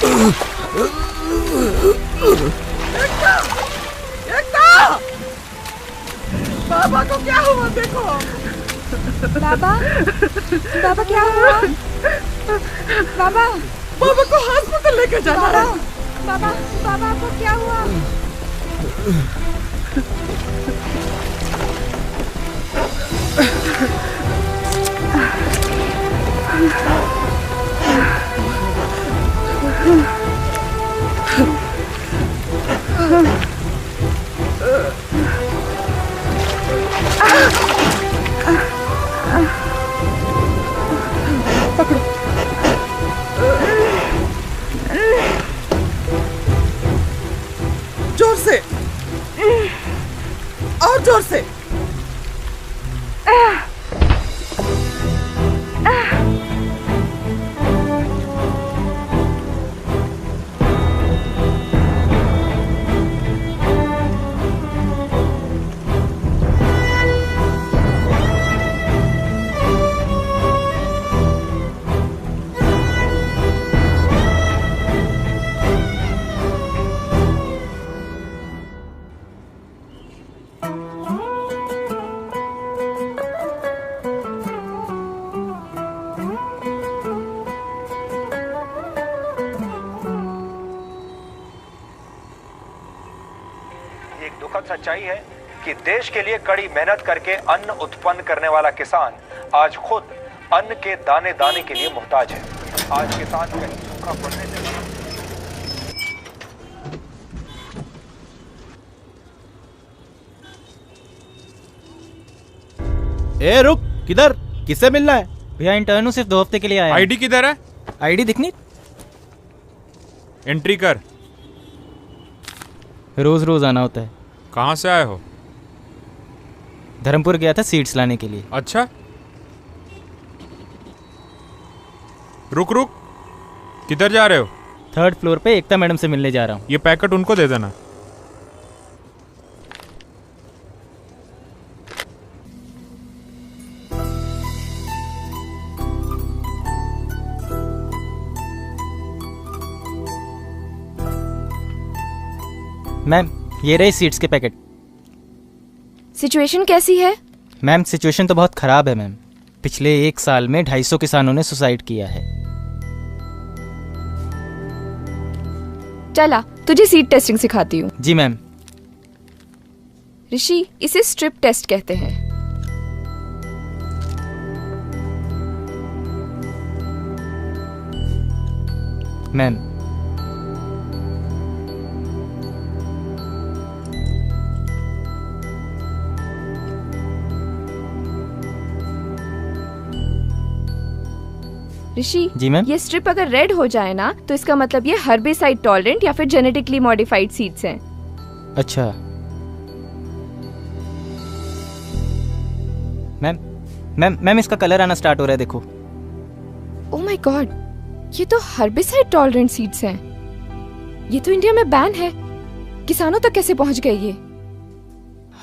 एकता! एकता! बाबा को क्या हुआ देखो। बाबा, बाबा क्या हुआ? बाबा, बाबा को हॉस्पिटल लेके जाना है। बाबा, बाबा को क्या हुआ? पकड़ो। जोर से और जोर से। सच्चाई है कि देश के लिए कड़ी मेहनत करके अन्न उत्पन्न करने वाला किसान आज खुद अन्न के दाने दाने के लिए मुहताज है। आज किसान कहीं सूखा पड़ने से ए रुक, किधर? किससे मिलना है? भैया इंटर्न सिर्फ 2 हफ्ते के लिए आया। आईडी किधर है? आईडी दिखनी? एंट्री कर। रोज रोज आना होता है। कहाँ से आए हो? धर्मपुर गया था सीड्स लाने के लिए। अच्छा, रुक रुक, किधर जा रहे हो? 3rd फ्लोर पे एकता मैडम से मिलने जा रहा हूँ। ये पैकेट उनको दे देना। मैम, ये रहे सीड्स के पैकेट। सिचुएशन कैसी है? मैम, सिचुएशन तो बहुत खराब है मैम। पिछले 1 साल में 250 किसानों ने सुसाइड किया है। चला, तुझे सीड टेस्टिंग सिखाती हूँ। जी मैम। ऋषि, इसे स्ट्रिप टेस्ट कहते हैं। मैम, ऋषि, जी मैम। ये स्ट्रिप अगर रेड हो जाए ना तो इसका मतलब ये हर्बिसाइड टॉलरेंट या फिर जेनेटिकली मॉडिफाइड सीड्स हैं। अच्छा मैम, मैम इसका कलर आना स्टार्ट हो रहा है, देखो। ओह माय गॉड, ये तो हर्बिसाइड टॉलरेंट सीड्स हैं। ये तो इंडिया में बैन है। किसानों तक कैसे पहुंच गए ये?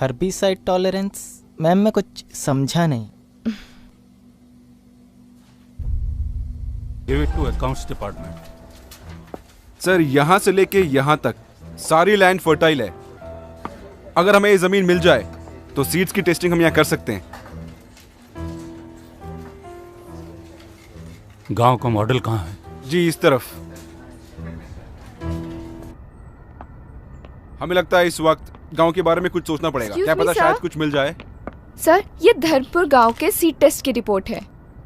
Herbicide tolerance? मैम, मैं कुछ समझा नहीं। Give it to accounts department. Sir, यहाँ से लेके यहाँ तक सारी लैंड फर्टाइल है। अगर हमें ये जमीन मिल जाए तो सीड्स की टेस्टिंग हम यहाँ कर सकते हैं। गांव का मॉडल कहाँ है? जी, इस तरफ। हमें लगता है इस वक्त गांव के बारे में कुछ सोचना पड़ेगा। क्या पता शायद कुछ मिल जाए। सर, ये धर्मपुर गांव के सीड टेस्ट की रिपोर्ट है।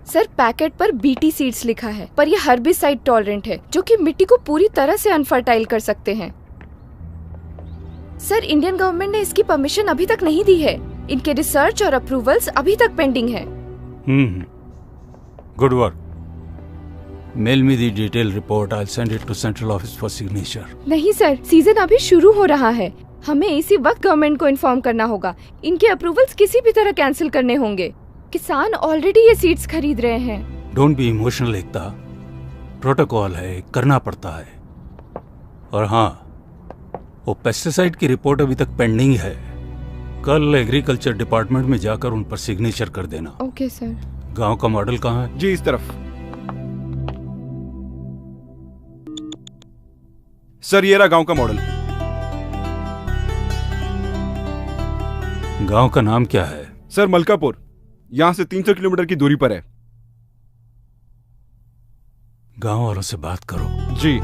सर, पैकेट पर बीटी सीड्स लिखा है, पर ये हर्बिसाइड टॉलरेंट है, जो कि मिट्टी को पूरी तरह से अनफर्टाइल कर सकते हैं। सर, इंडियन गवर्नमेंट ने इसकी परमिशन अभी तक नहीं दी है। इनके रिसर्च और अप्रूवल्स अभी तक पेंडिंग है। Good work. Mail me the detail report. I send it to central office for signature. नहीं सर, सीजन अभी शुरू हो रहा है। हमें इसी वक्त गवर्नमेंट को इन्फॉर्म करना होगा। इनके अप्रूवल्स किसी भी तरह कैंसिल करने होंगे। किसान ऑलरेडी ये सीड्स खरीद रहे हैं। Don't be emotional Ekta, protocol है, करना पड़ता है। और हाँ, वो पेस्टिसाइड की रिपोर्ट अभी तक पेंडिंग है। कल एग्रीकल्चर डिपार्टमेंट में जाकर उन पर सिग्नेचर कर देना। Okay sir. गांव का मॉडल कहाँ है? जी, इस तरफ। सर ये रहा गांव का मॉडल। गांव का नाम क्या है? सर मलकापुर, यहां से 300 किलोमीटर की दूरी पर है। गांव वालों से बात करो। जी।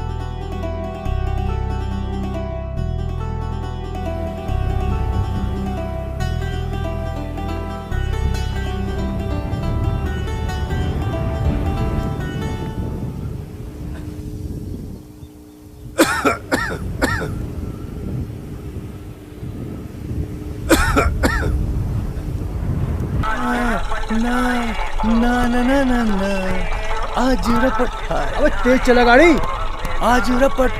आज रपट। अबे तेज चला गाड़ी। आज रपट।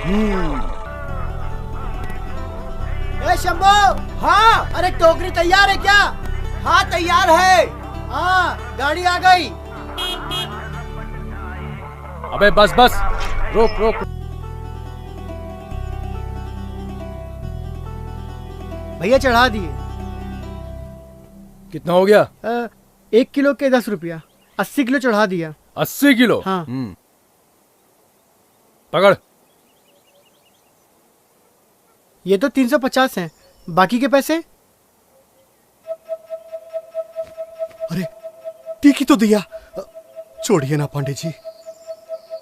ए शंभू। हाँ। अरे टोकरी तैयार है क्या? हाँ तैयार है। हाँ गाड़ी आ गई। अबे बस बस, रोक रोक। भैया चढ़ा दिए। कितना हो गया? 1 किलो के 10 रुपया। 80 किलो चढ़ा दिया। 80 किलो? हाँ। पकड़। ये तो 350 हैं, बाकी के पैसे? अरे टीकी तो दिया। छोड़िए ना पांडे जी।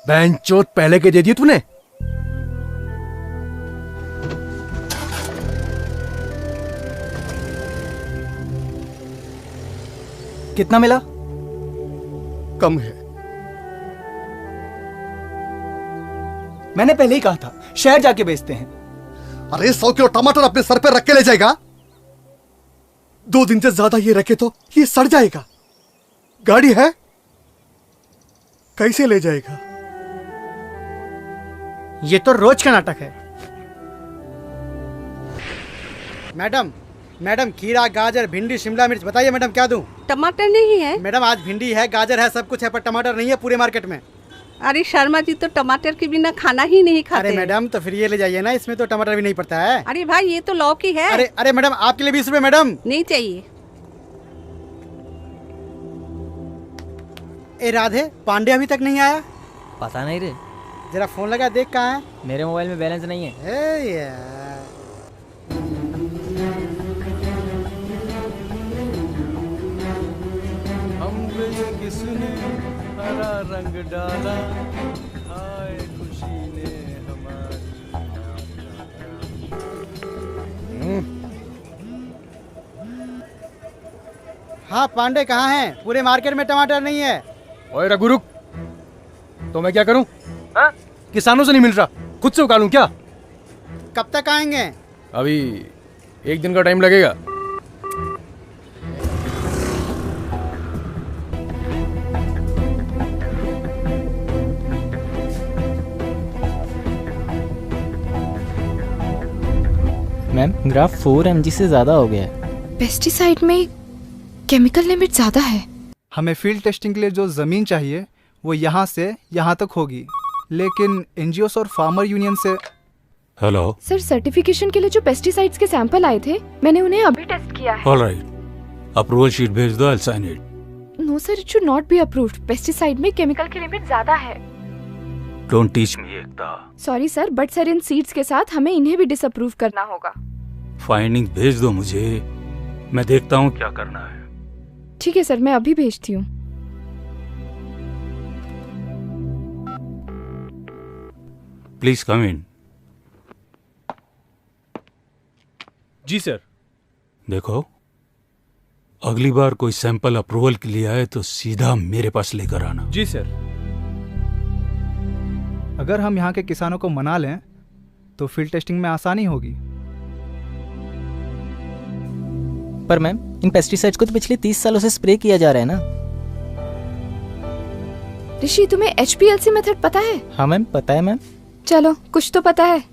बैंचोद पहले के दे दिए तूने। कितना मिला? कम है। मैंने पहले ही कहा था शहर जाके बेचते हैं। अरे 100 किलो टमाटर अपने सर पे रख के ले जाएगा? 2 दिन से ज्यादा ये रखे तो ये सड़ जाएगा। गाड़ी है, कैसे ले जाएगा? ये तो रोज का नाटक है। मैडम, मैडम खीरा, गाजर, भिंडी, शिमला मिर्च, बताइए मैडम क्या दूं? टमाटर नहीं है मैडम आज भिंडी है, गाजर है, सब कुछ है, पर टमाटर नहीं है पूरे मार्केट में। अरे शर्मा जी तो टमाटर के बिना खाना ही नहीं खाते। अरे मैडम तो फिर ये ले जाइए ना, इसमें तो टमाटर भी नहीं पड़ता है। अरे भाई ये तो लौकी है। अरे अरे मैडम आपके लिए 20 रुपए मैडम। नहीं चाहिए। ए राधे, पांडे अभी तक नहीं आया? पता नहीं रे। जरा फोन लगा देख कहाँ है। मेरे मोबाइल में बैलेंस नहीं है। ए यार। किसने हरा रंग डाला, आए खुशी ने हमारी। हाँ पांडे कहाँ हैं? पूरे मार्केट में टमाटर नहीं है। ओए रघु रुक, तो मैं क्या करूं? किसानों से नहीं मिल रहा, खुद से उगा लूं क्या? कब तक आएंगे? अभी 1 दिन का टाइम लगेगा। मैम ग्राफ 4 mg से ज्यादा हो गया है। पेस्टिसाइड में केमिकल लिमिट ज्यादा है। हमें फील्ड टेस्टिंग के लिए जो ज़मीन चाहिए वो यहाँ से यहाँ तक होगी, लेकिन एनजीओस और फार्मर यूनियन से। हेलो सर, सर्टिफिकेशन के लिए जो पेस्टिसाइड्स के सैंपल आए थे, मैंने उन्हें अभी टेस्ट किया है। ऑलराइट, अप्रूवल शीट भेज दो, I will sign it. No sir, it should not be approved. Pesticide में केमिकल की लिमिट ज्यादा है। Don't teach me Ekta. Sorry sir, but sir in seeds के साथ हमें इन्हें भी डिसअप्रूव करना होगा। फाइंडिंग भेज दो मुझे, मैं देखता हूँ क्या करना है। ठीक है सर, मैं अभी भेजती हूँ। Please come in. जी सर। देखो, अगली बार कोई सैंपल अप्रूवल के लिए आए तो सीधा मेरे पास लेकर आना। जी सर। अगर हम यहाँ के किसानों को मना लें तो फील्ड टेस्टिंग में आसानी होगी। पर मैम इन पेस्टिसाइड्स को तो पिछले 30 सालों से स्प्रे किया जा रहा है ना। ऋषि, तुम्हें HPLC मेथड पता है? हाँ मैम पता है मैम। चलो, कुछ तो पता है।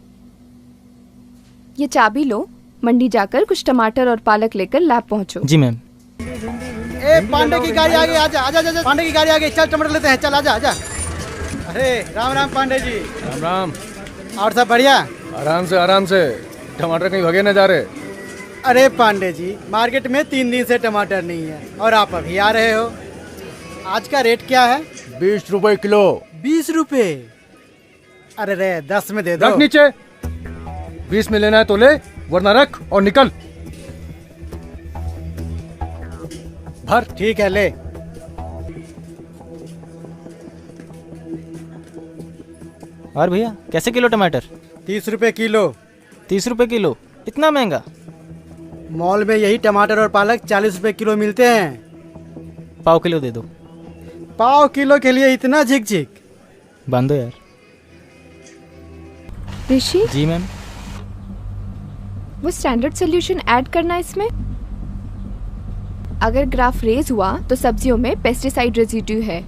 ये चाबी लो, मंडी जाकर कुछ टमाटर और पालक लेकर लैब पहुंचो। जी मैम। ए पांडे की गाड़ी आ गई, आजा आजा आजा। पांडे की गाड़ी आ गई, चल टमाटर लेते हैं, चल आजा आजा। अरे राम राम पांडे जी। राम राम। और सब बढ़िया? आराम से। टमाटर कहीं भगे न जा रहे। अरे पांडे जी, मार्केट में 3 दिन से टमाटर नहीं है और आप अभी आ रहे हो। आज का रेट क्या है? 20 रुपए किलो। 20 रुपए? अरे रे 10 में दे दो। रख नीचे। 20 में लेना है तो ले, वरना रख और निकल। भर। ठीक है, ले। और भैया कैसे किलो टमाटर? 30 रुपए किलो। 30 रुपए किलो? इतना महंगा? मॉल में यही टमाटर और पालक 40 रुपए किलो मिलते हैं। पाव किलो दे दो। पाव किलो के लिए इतना झिक-झिक? बांधो यार। ऋषि जी मैम। वो स्टैंडर्ड सॉल्यूशन ऐड करना है इसमें। अगर ग्राफ रेज हुआ तो सब्जियों में पेस्टिसाइड रेजिड्यू है।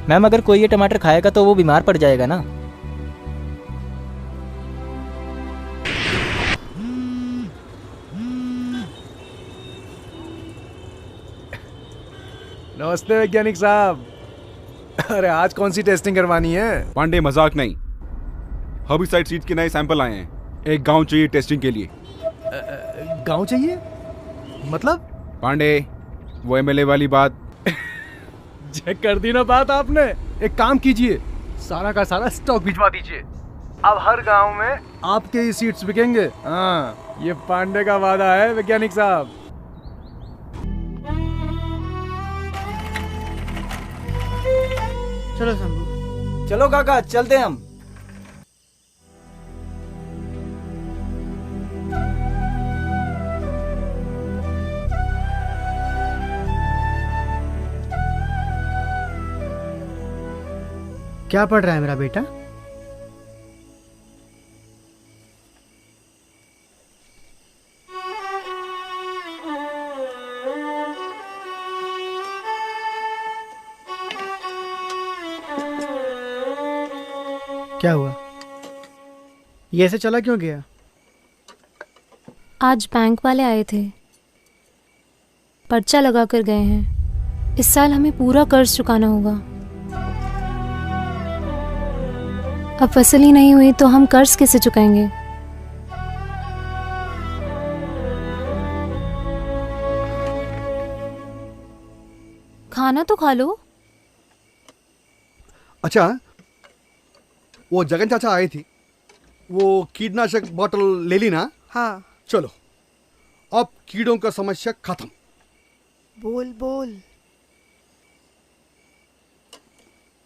मैम अगर कोई ये टमाटर खाएगा तो वो बीमार पड़ जाएगा ना। नमस्ते वैज्ञानिक साहब। अरे आज कौन सी टेस्टिंग करवानी है? पांडे मजाक नहीं, हर्बिसाइड सीड्स के नए सैंपल आए हैं। एक गांव चाहिए टेस्टिंग के लिए। गांव चाहिए? मतलब? पांडे वो एमएलए वाली बात। चेक कर दी ना बात आपने। एक काम कीजिए, सारा का सारा स्टॉक भिजवा दीजिए। अब हर गांव में आपके ही सीड्स बिकेंगे। हाँ, ये पांडे का वादा है वैज्ञानिक साहब। चलो शंभू। चलो काका चलते हैं हम। क्या पढ़ रहा है मेरा बेटा? क्या हुआ? ये ऐसे चला क्यों गया? आज बैंक वाले आए थे, पर्चा लगा कर गए हैं। इस साल हमें पूरा कर्ज चुकाना होगा। अब फसल ही नहीं हुई तो हम कर्ज कैसे चुकाएंगे? खाना तो खा लो। अच्छा, वो जगन चाचा आए थे, वो कीटनाशक बोतल ले ली ना? हाँ। चलो, अब कीड़ों का समस्या खत्म। बोल बोल।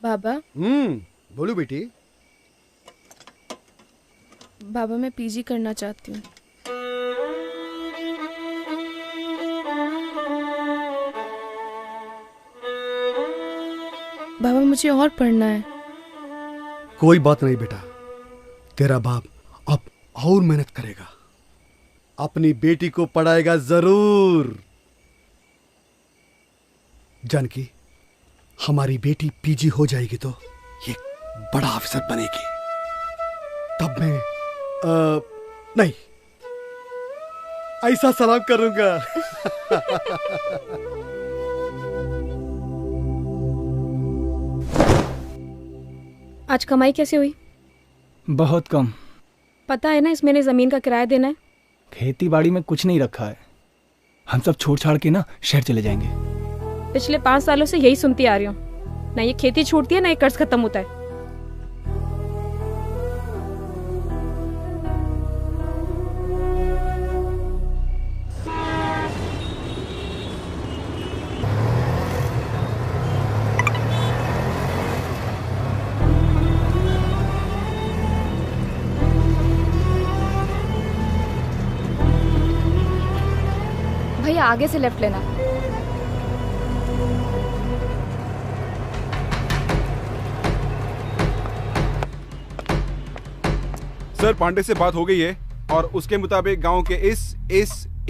बाबा। बोलो बेटी। बाबा मैं पीजी करना चाहती हूँ। बाबा मुझे और पढ़ना है। कोई बात नहीं बेटा, तेरा बाप अब और मेहनत करेगा, अपनी बेटी को पढ़ाएगा जरूर। जानकी, हमारी बेटी पीजी हो जाएगी तो ये बड़ा अफसर बनेगी। तब मैं नहीं, ऐसा सलाम करूंगा। आज कमाई कैसे हुई? बहुत कम। पता है ना इस महीने जमीन का किराया देना है। खेती बाड़ी में कुछ नहीं रखा है, हम सब छोड़ छाड़ के ना शहर चले जाएंगे। पिछले 5 सालों से यही सुनती आ रही हूँ, ना ये खेती छूटती है ना ये कर्ज खत्म होता है। भैया आगे से लेफ्ट लेना। सर पांडे से बात हो गई है और उसके मुताबिक गांव के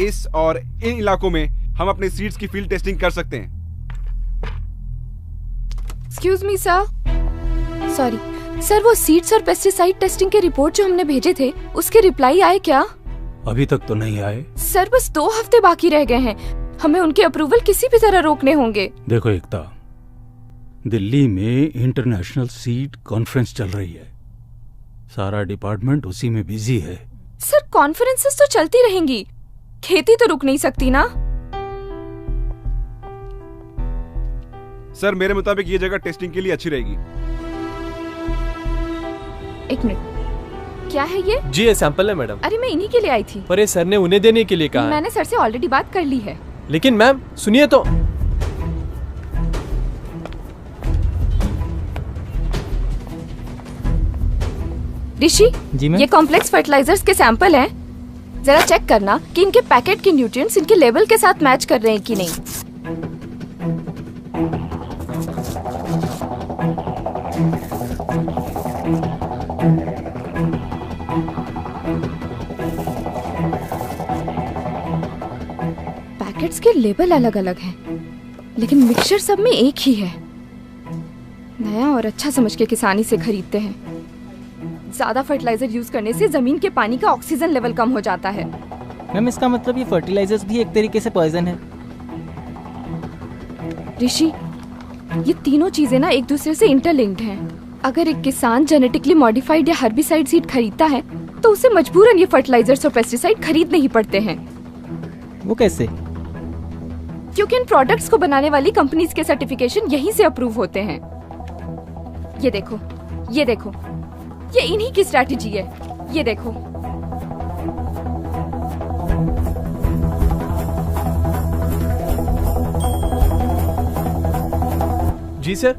इस और इन इलाकों में हम अपने सीड्स की फील्ड टेस्टिंग कर सकते हैं। Excuse me sir, sorry sir, वो सीड्स और पेस्टिसाइड टेस्टिंग के रिपोर्ट जो हमने भेजे थे उसके रिप्लाई आए क्या? अभी तक तो नहीं आए सर, बस 2 हफ्ते बाकी रह गए हैं, हमें उनके अप्रूवल किसी भी तरह रोकने होंगे। देखो एकता, दिल्ली में इंटरनेशनल सीड कॉन्फ्रेंस चल रही है, सारा डिपार्टमेंट उसी में बिजी है। सर कॉन्फ्रेंसेस तो चलती रहेंगी, खेती तो रुक नहीं सकती ना। सर मेरे मुताबिक ये जगह टेस्टिंग के लिए अच्छी रहेगी। एक मिनट, क्या है ये? जी ये सैंपल है मैडम। अरे मैं इन्हीं के लिए आई थी। पर ये सर ने उन्हें देने के लिए कहा है। मैंने सर से ऑलरेडी बात कर ली है। लेकिन मैम सुनिए तो। ऋषि, जी मैम। ये कॉम्प्लेक्स फर्टिलाइजर्स के सैंपल हैं। जरा चेक करना कि इनके पैकेट के न्यूट्रिएंट्स इनके लेवल के साथ मैच कर रहे हैं कि नहीं। पैकेट्स के लेबल अलग अलग हैं, लेकिन मिक्सचर सब में एक ही है। नया और अच्छा समझ के किसानी से खरीदते हैं। ज्यादा फर्टिलाइजर यूज करने से जमीन के पानी का ऑक्सीजन लेवल कम हो जाता है। मैम इसका मतलब ये फर्टिलाइजर्स भी एक तरीके से पॉइजन है। ऋषि, ये तीनों चीजें ना एक दूसरे से इंटरलिंक्ड हैं। अगर एक किसान जेनेटिकली मॉडिफाइड या हर्बिसाइड सीड खरीदता है तो उसे मजबूरन ये फर्टिलाइजर्स और पेस्टिसाइड खरीदने ही पड़ते हैं। वो कैसे? क्योंकि इन प्रोडक्ट्स को बनाने वाली कंपनीज के सर्टिफिकेशन यहीं से अप्रूव होते हैं। ये देखो, ये देखो, ये इन्हीं की स्ट्रैटेजी है। ये देखो। जी सर।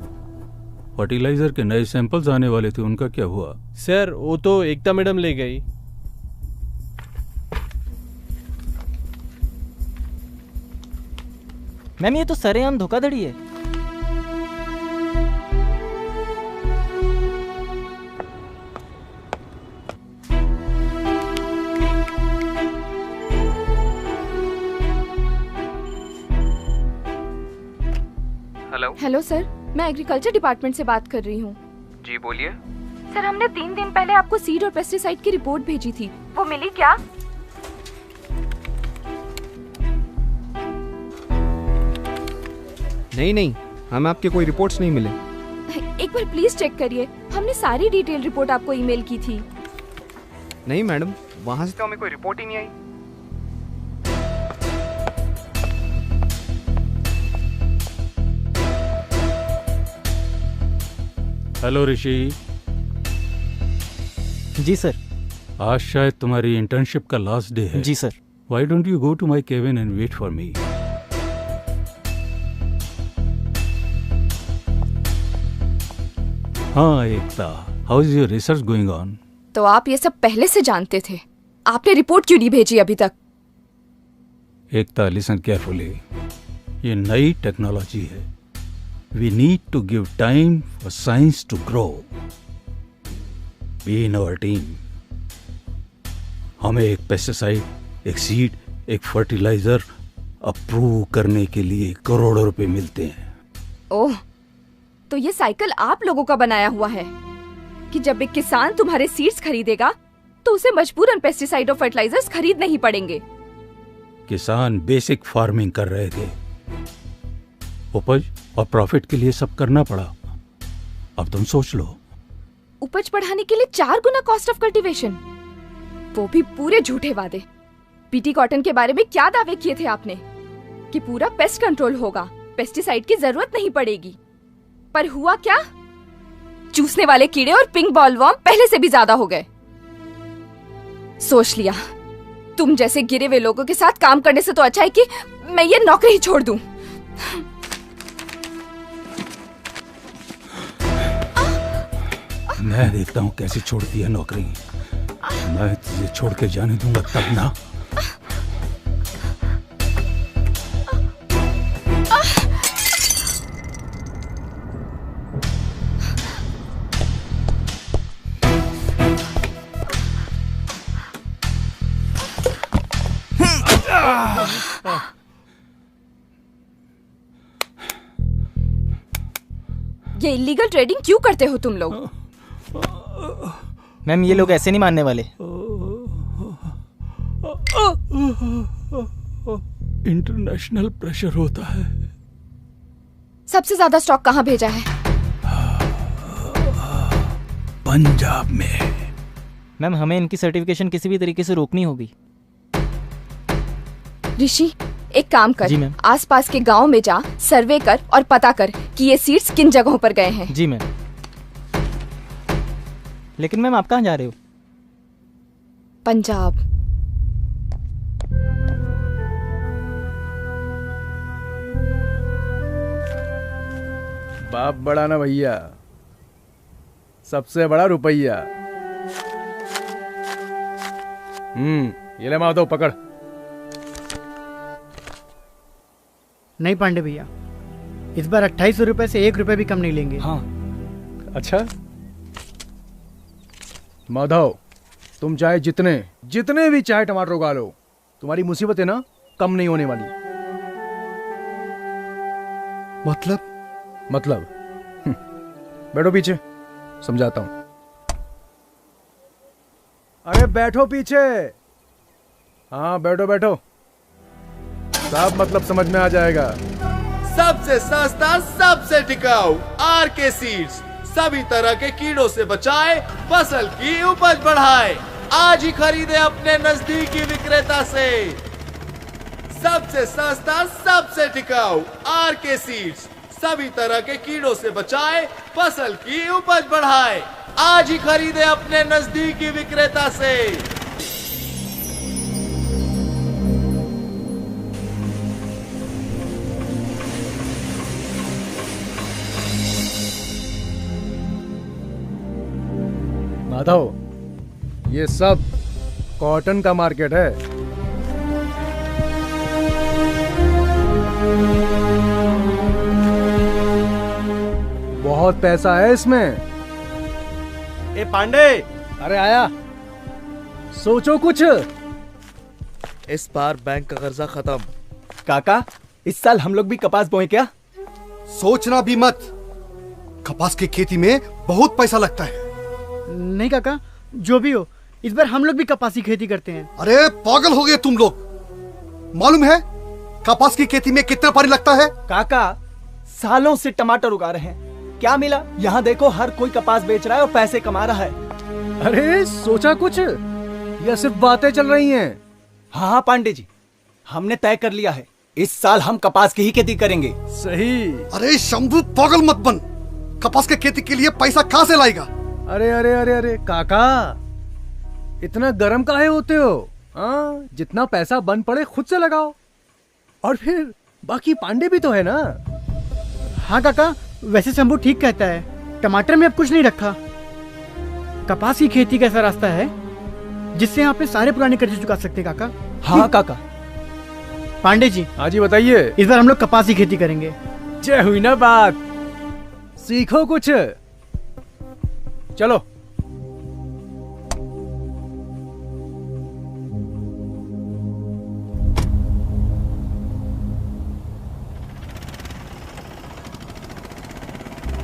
फर्टिलाइजर के नए सैंपल्स आने वाले थे, उनका क्या हुआ? सर वो तो एकता मैडम ले गई। मैम ये तो सरेआम धोखाधड़ी है। हेलो सर, मैं एग्रीकल्चर डिपार्टमेंट से बात कर रही हूँ। जी बोलिए। सर हमने 3 दिन पहले आपको सीड और पेस्टिसाइड की रिपोर्ट भेजी थी, वो मिली क्या? नहीं, हमें आपके कोई रिपोर्ट्स नहीं मिले। एक बार प्लीज चेक करिए, हमने सारी डिटेल रिपोर्ट आपको ईमेल की थी। नहीं मैडम, वहाँ से तो हमें कोई रिपोर्ट ही नहीं आई। हेलो ऋषि। जी सर। आज शायद तुम्हारी इंटर्नशिप का लास्ट डे है। जी sir. Why don't you go to my cabin and wait for me? हाँ Ekta, how is your research going on? तो आप ये सब पहले से जानते थे, आपने रिपोर्ट क्यों नहीं भेजी अभी तक? एकता लिसन केयरफुली, ये नई टेक्नोलॉजी है। We need to give time for science to grow. Be in our team. हमें एक पेस्टिसाइड, एक सीड, एक फर्टिलाइजर अप्रूव करने के लिए करोड़ों रुपए मिलते हैं। ओह, तो ये साइकिल आप लोगों का बनाया हुआ है कि जब एक किसान तुम्हारे सीड्स खरीदेगा तो उसे मजबूरन पेस्टिसाइड और फर्टिलाइजर्स खरीदने ही पड़ेंगे। किसान बेसिक फार्मिंग कर रहे थे, उपज और प्रॉफिट के लिए सब करना पड़ा। अब तुम सोच लो, उपज बढ़ाने के लिए 4 गुना कॉस्ट ऑफ कल्टीवेशन, वो भी पूरे झूठे वादे। पीटी कॉटन के बारे में क्या दावे किए थे आपने कि पूरा पेस्ट कंट्रोल होगा, पेस्टिसाइड की जरूरत नहीं पड़ेगी, पर हुआ क्या? चूसने वाले कीड़े और पिंक बॉलवर्म पहले से भी ज्यादा हो गए। सोच लिया, तुम जैसे गिरे हुए लोगों के साथ काम करने से तो अच्छा है कि मैं ये नौकरी ही छोड़ दूं। मैं देखता हूँ कैसे छोड़ती है नौकरी। मैं तुझे छोड़ के जाने दूंगा तब ना। ये इलीगल ट्रेडिंग क्यों करते हो तुम लोग? मैम ये लोग ऐसे नहीं मानने वाले। इंटरनेशनल प्रेशर होता है। सबसे ज्यादा स्टॉक कहाँ भेजा है? पंजाब में। मैम हमें इनकी सर्टिफिकेशन किसी भी तरीके से रोकनी होगी। ऋषि एक काम कर, जी मैम। आसपास के गांव में जा, सर्वे कर और पता कर कि ये सीड्स किन जगहों पर गए हैं। जी मैम। लेकिन मैम आप कहाँ जा रहे हो? पंजाब। बाप बड़ा ना भैया, सबसे बड़ा रुपया। ये ले माधव पकड़। नहीं पांडे भैया, इस बार 2800 रुपए से 1 रुपए भी कम नहीं लेंगे। हाँ। अच्छा माधव, तुम चाहे जितने भी चाहे टमाटर उगा लो, तुम्हारी मुसीबत है ना कम नहीं होने वाली। मतलब बैठो पीछे, समझाता हूं। अरे बैठो पीछे। हाँ बैठो बैठो, सब मतलब समझ में आ जाएगा। सबसे सस्ता, सबसे टिकाऊ आरके सीड्स सभी तरह के कीड़ों से बचाए, फसल की उपज बढ़ाए। आज ही खरीदे अपने नजदीकी विक्रेता से। सबसे सस्ता, सबसे टिकाऊ आरके सीड्स सभी तरह के कीड़ों से बचाए, फसल की उपज बढ़ाए। आज ही खरीदे अपने नजदीकी विक्रेता से। माधव, ये सब कॉटन का मार्केट है। बहुत पैसा है इसमें। ए पांडे, अरे आया। सोचो कुछ। इस बार बैंक का कर्जा खत्म। काका, इस साल हम लोग भी कपास बोए क्या? सोचना भी मत, कपास की खेती में बहुत पैसा लगता है। नहीं काका, जो भी हो, इस बार हम लोग भी कपास की खेती करते हैं। अरे पागल हो गए तुम लोग। मालूम है कपास की खेती में कितना पानी लगता है? काका, सालों से टमाटर उगा रहे हैं, क्या मिला? यहाँ देखो, हर कोई कपास बेच रहा है और पैसे कमा रहा है। अरे सोचा कुछ या सिर्फ बातें चल रही हैं? हाँ पांडे जी, हमने तय कर लिया है, इस साल हम कपास की ही खेती करेंगे। सही। अरे शंभू, पागल मत बन। कपास की खेती के लिए पैसा कहाँ से लाएगा? अरे अरे अरे अरे काका, इतना गर्म काहे होते हो? जितना पैसा बन पड़े खुद से लगाओ, और फिर बाकी पांडे भी तो है ना। हाँ काका, वैसे शंभू ठीक कहता है, टमाटर में अब कुछ नहीं रखा। कपास की खेती का ऐसा रास्ता है जिससे आप अपने सारे पुराने कर्जे चुका सकते हैं काका। हाँ काका। पांडे जी। हाँ जी बताइए। इस बार हम लोग कपास की खेती करेंगे। जय हुई ना बात, सीखो कुछ। चलो।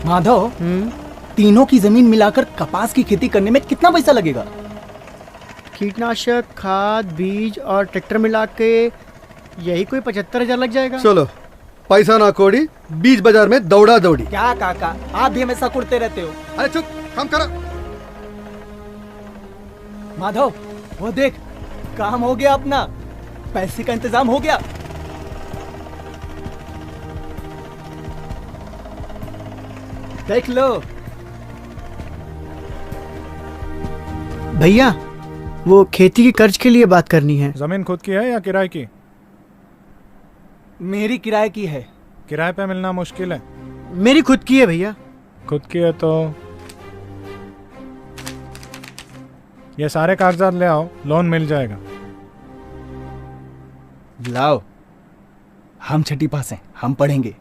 माधव, तीनों की जमीन मिलाकर कपास की खेती करने में कितना पैसा लगेगा? कीटनाशक, खाद, बीज और ट्रैक्टर मिला के यही कोई 75,000 लग जाएगा। चलो, पैसा ना कोड़ी, बीज बाजार में दौड़ा दौड़ी। क्या काका, आप भी हमेशा कुड़ते रहते हो। अरे चुप, काम करो। माधव, वो देख, काम हो गया अपना, पैसे का इंतजाम हो गया। देख लो। भैया, वो खेती के कर्ज के लिए बात करनी है। जमीन खुद की है या किराए की? मेरी किराए की है। किराए पे मिलना मुश्किल है। मेरी खुद की है भैया। खुद की है तो ये सारे कागजात ले आओ, लोन मिल जाएगा। लाओ, हम छठी पास हैं, हम पढ़ेंगे।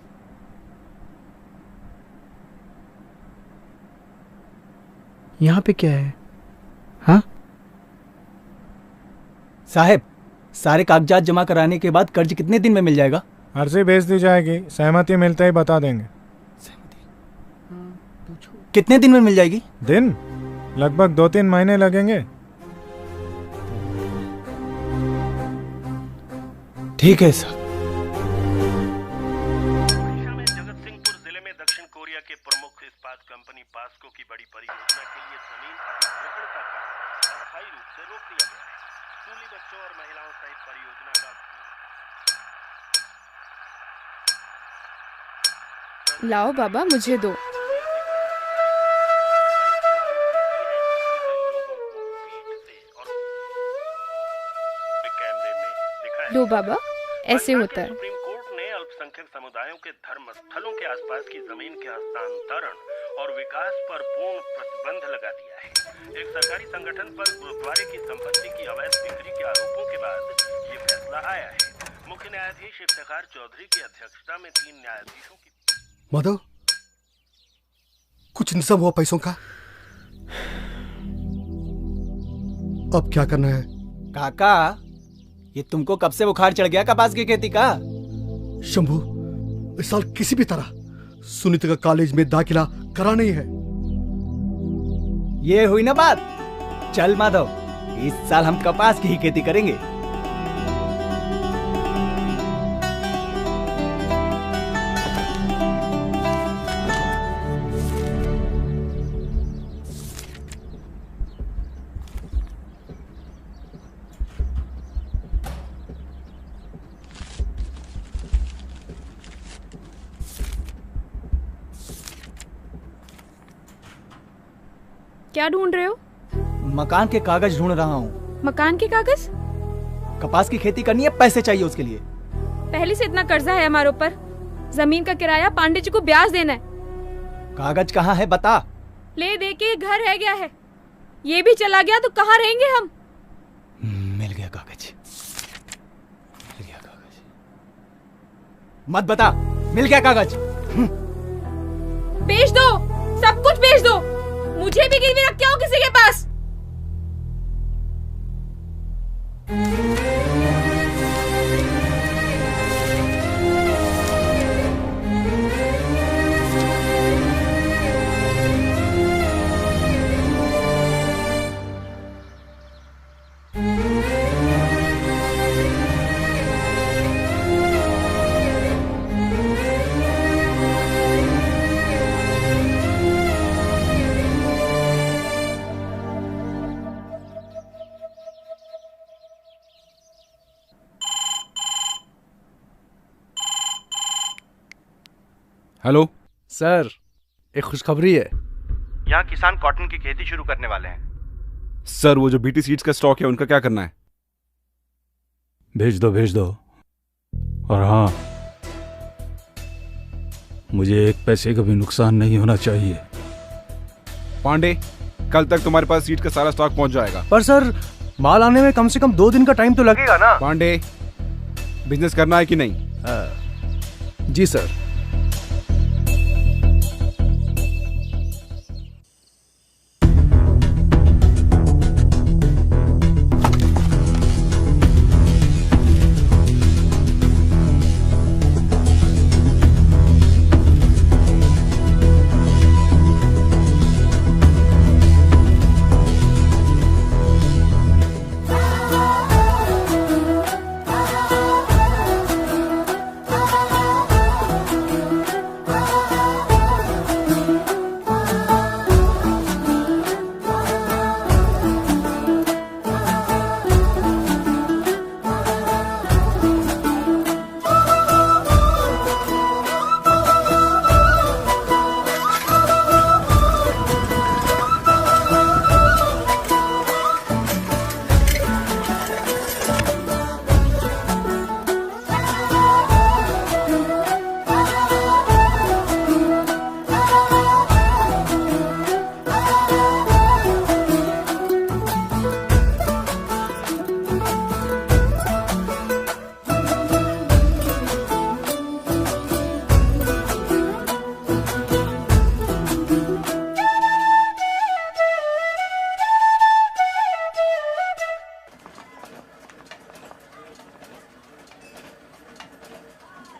यहाँ पे क्या है? हाँ साहब, सारे कागजात जमा कराने के बाद कर्ज कितने दिन में मिल जाएगा? अर्जी भेज दी जाएगी, सहमति मिलते ही बता देंगे। कितने दिन में मिल जाएगी? दिन लगभग 2-3 महीने लगेंगे। ठीक है सर। जगतसिंहपुर जिले में दक्षिण कोरिया के प्रमुख इस्पात कंपनी पास्को की बड़ी परियोजना के लिए जमीन अधिग्रहण का काम अस्थायी रूप से रोक दिया गया है। स्कूली बच्चों और महिलाओं सहित परियोजना का लाओ बाबा, मुझे दो। लो बाबा, ऐसे होता है। सुप्रीम कोर्ट ने अल्पसंख्यक समुदायों के धर्म स्थलों के आसपास की जमीन के हस्तांतरण और विकास पर पूर्ण प्रतिबंध लगा दिया है। एक सरकारी संगठन पर गुरुद्वारे की संपत्ति की अवैध बिक्री के आरोपों के बाद ये फैसला आया है। मुख्य न्यायाधीश इफ्तिखार चौधरी की अध्यक्षता में 3 न्यायाधीशों की। माधव, कुछ इंतजाम हुआ पैसों का? अब क्या करना है? काका, ये तुमको कब से बुखार चढ़ गया कपास की खेती का? शंभू, इस साल किसी भी तरह सुनीता का कॉलेज में दाखिला कराना ही है। ये हुई ना बात। चल माधव, इस साल हम कपास की ही खेती करेंगे। क्या ढूंढ रहे हो? मकान के कागज ढूंढ रहा हूँ। मकान के कागज? कपास की खेती करनी है, पैसे चाहिए उसके लिए। पहले से इतना कर्जा है हमारे ऊपर। जमीन का किराया पांडे जी को ब्याज देना है। कागज कहाँ है बता। ले दे के घर रह गया है, ये भी चला गया तो कहाँ रहेंगे हम? मिल गया कागज। मत बता, मिल गया कागज। बेच दो, सब कुछ बेच दो। मुझे भी गिरवी रख के आओ किसी के पास। हेलो सर, एक खुशखबरी है। यहाँ किसान कॉटन की खेती शुरू करने वाले हैं। सर, वो जो बीटी सीड्स का स्टॉक है उनका क्या करना है? भेज दो। और हाँ, मुझे एक पैसे का भी नुकसान नहीं होना चाहिए। पांडे, कल तक तुम्हारे पास सीड का सारा स्टॉक पहुंच जाएगा। पर सर, माल आने में कम से कम 2 दिन का टाइम तो लगेगा ना। पांडे, बिजनेस करना है कि नहीं? जी सर।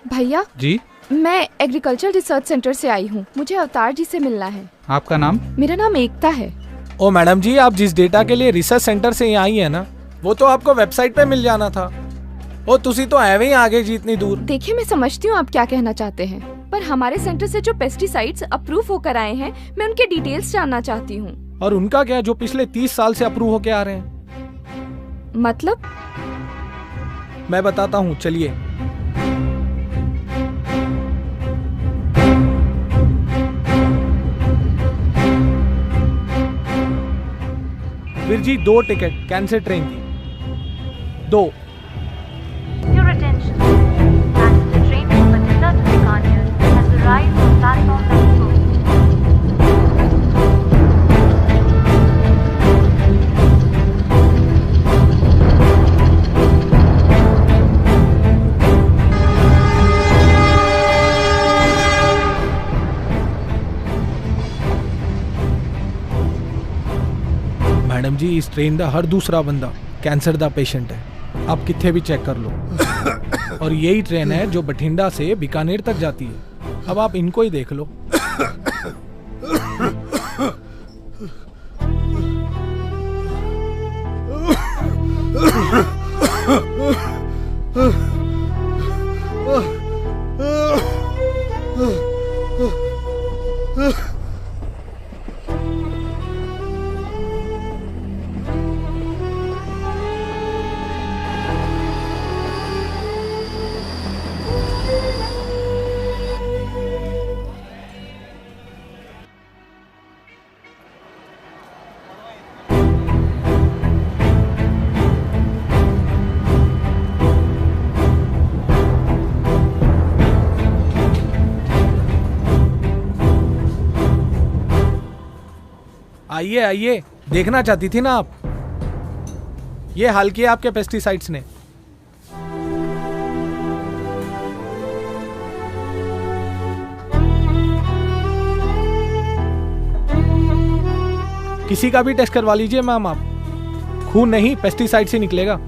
भैया जी, मैं एग्रीकल्चर रिसर्च सेंटर से आई हूँ। मुझे अवतार जी से मिलना है। आपका नाम? मेरा नाम एकता है। ओ मैडम जी, आप जिस डेटा के लिए रिसर्च सेंटर से यहाँ आई है ना, वो तो आपको वेबसाइट पे मिल जाना था। ओ तुसी तो एवे ही आगे जी इतनी दूर। देखिए, मैं समझती हूँ आप क्या कहना चाहते हैं, पर हमारे सेंटर से जो पेस्टिसाइड्स अप्रूव होकर आए हैं, मैं उनके डिटेल्स जानना चाहती हूँ। और उनका क्या, जो पिछले 30 साल से अप्रूव होके आ रहे हैं? मतलब? मैं बताता हूँ, चलिए। फिर जी 2 टिकट कैंसिल ट्रेन की 2। मैडम जी, इस ट्रेन का हर दूसरा बंदा कैंसर का पेशेंट है। आप कितने भी चेक कर लो। और यही ट्रेन है जो बठिंडा से बीकानेर तक जाती है। अब आप इनको ही देख लो। आइए आइए, देखना चाहती थी ना आप। ये हाल किया आपके पेस्टिसाइड्स ने। किसी का भी टेस्ट करवा लीजिए मैम आप, खून नहीं पेस्टिसाइड से निकलेगा।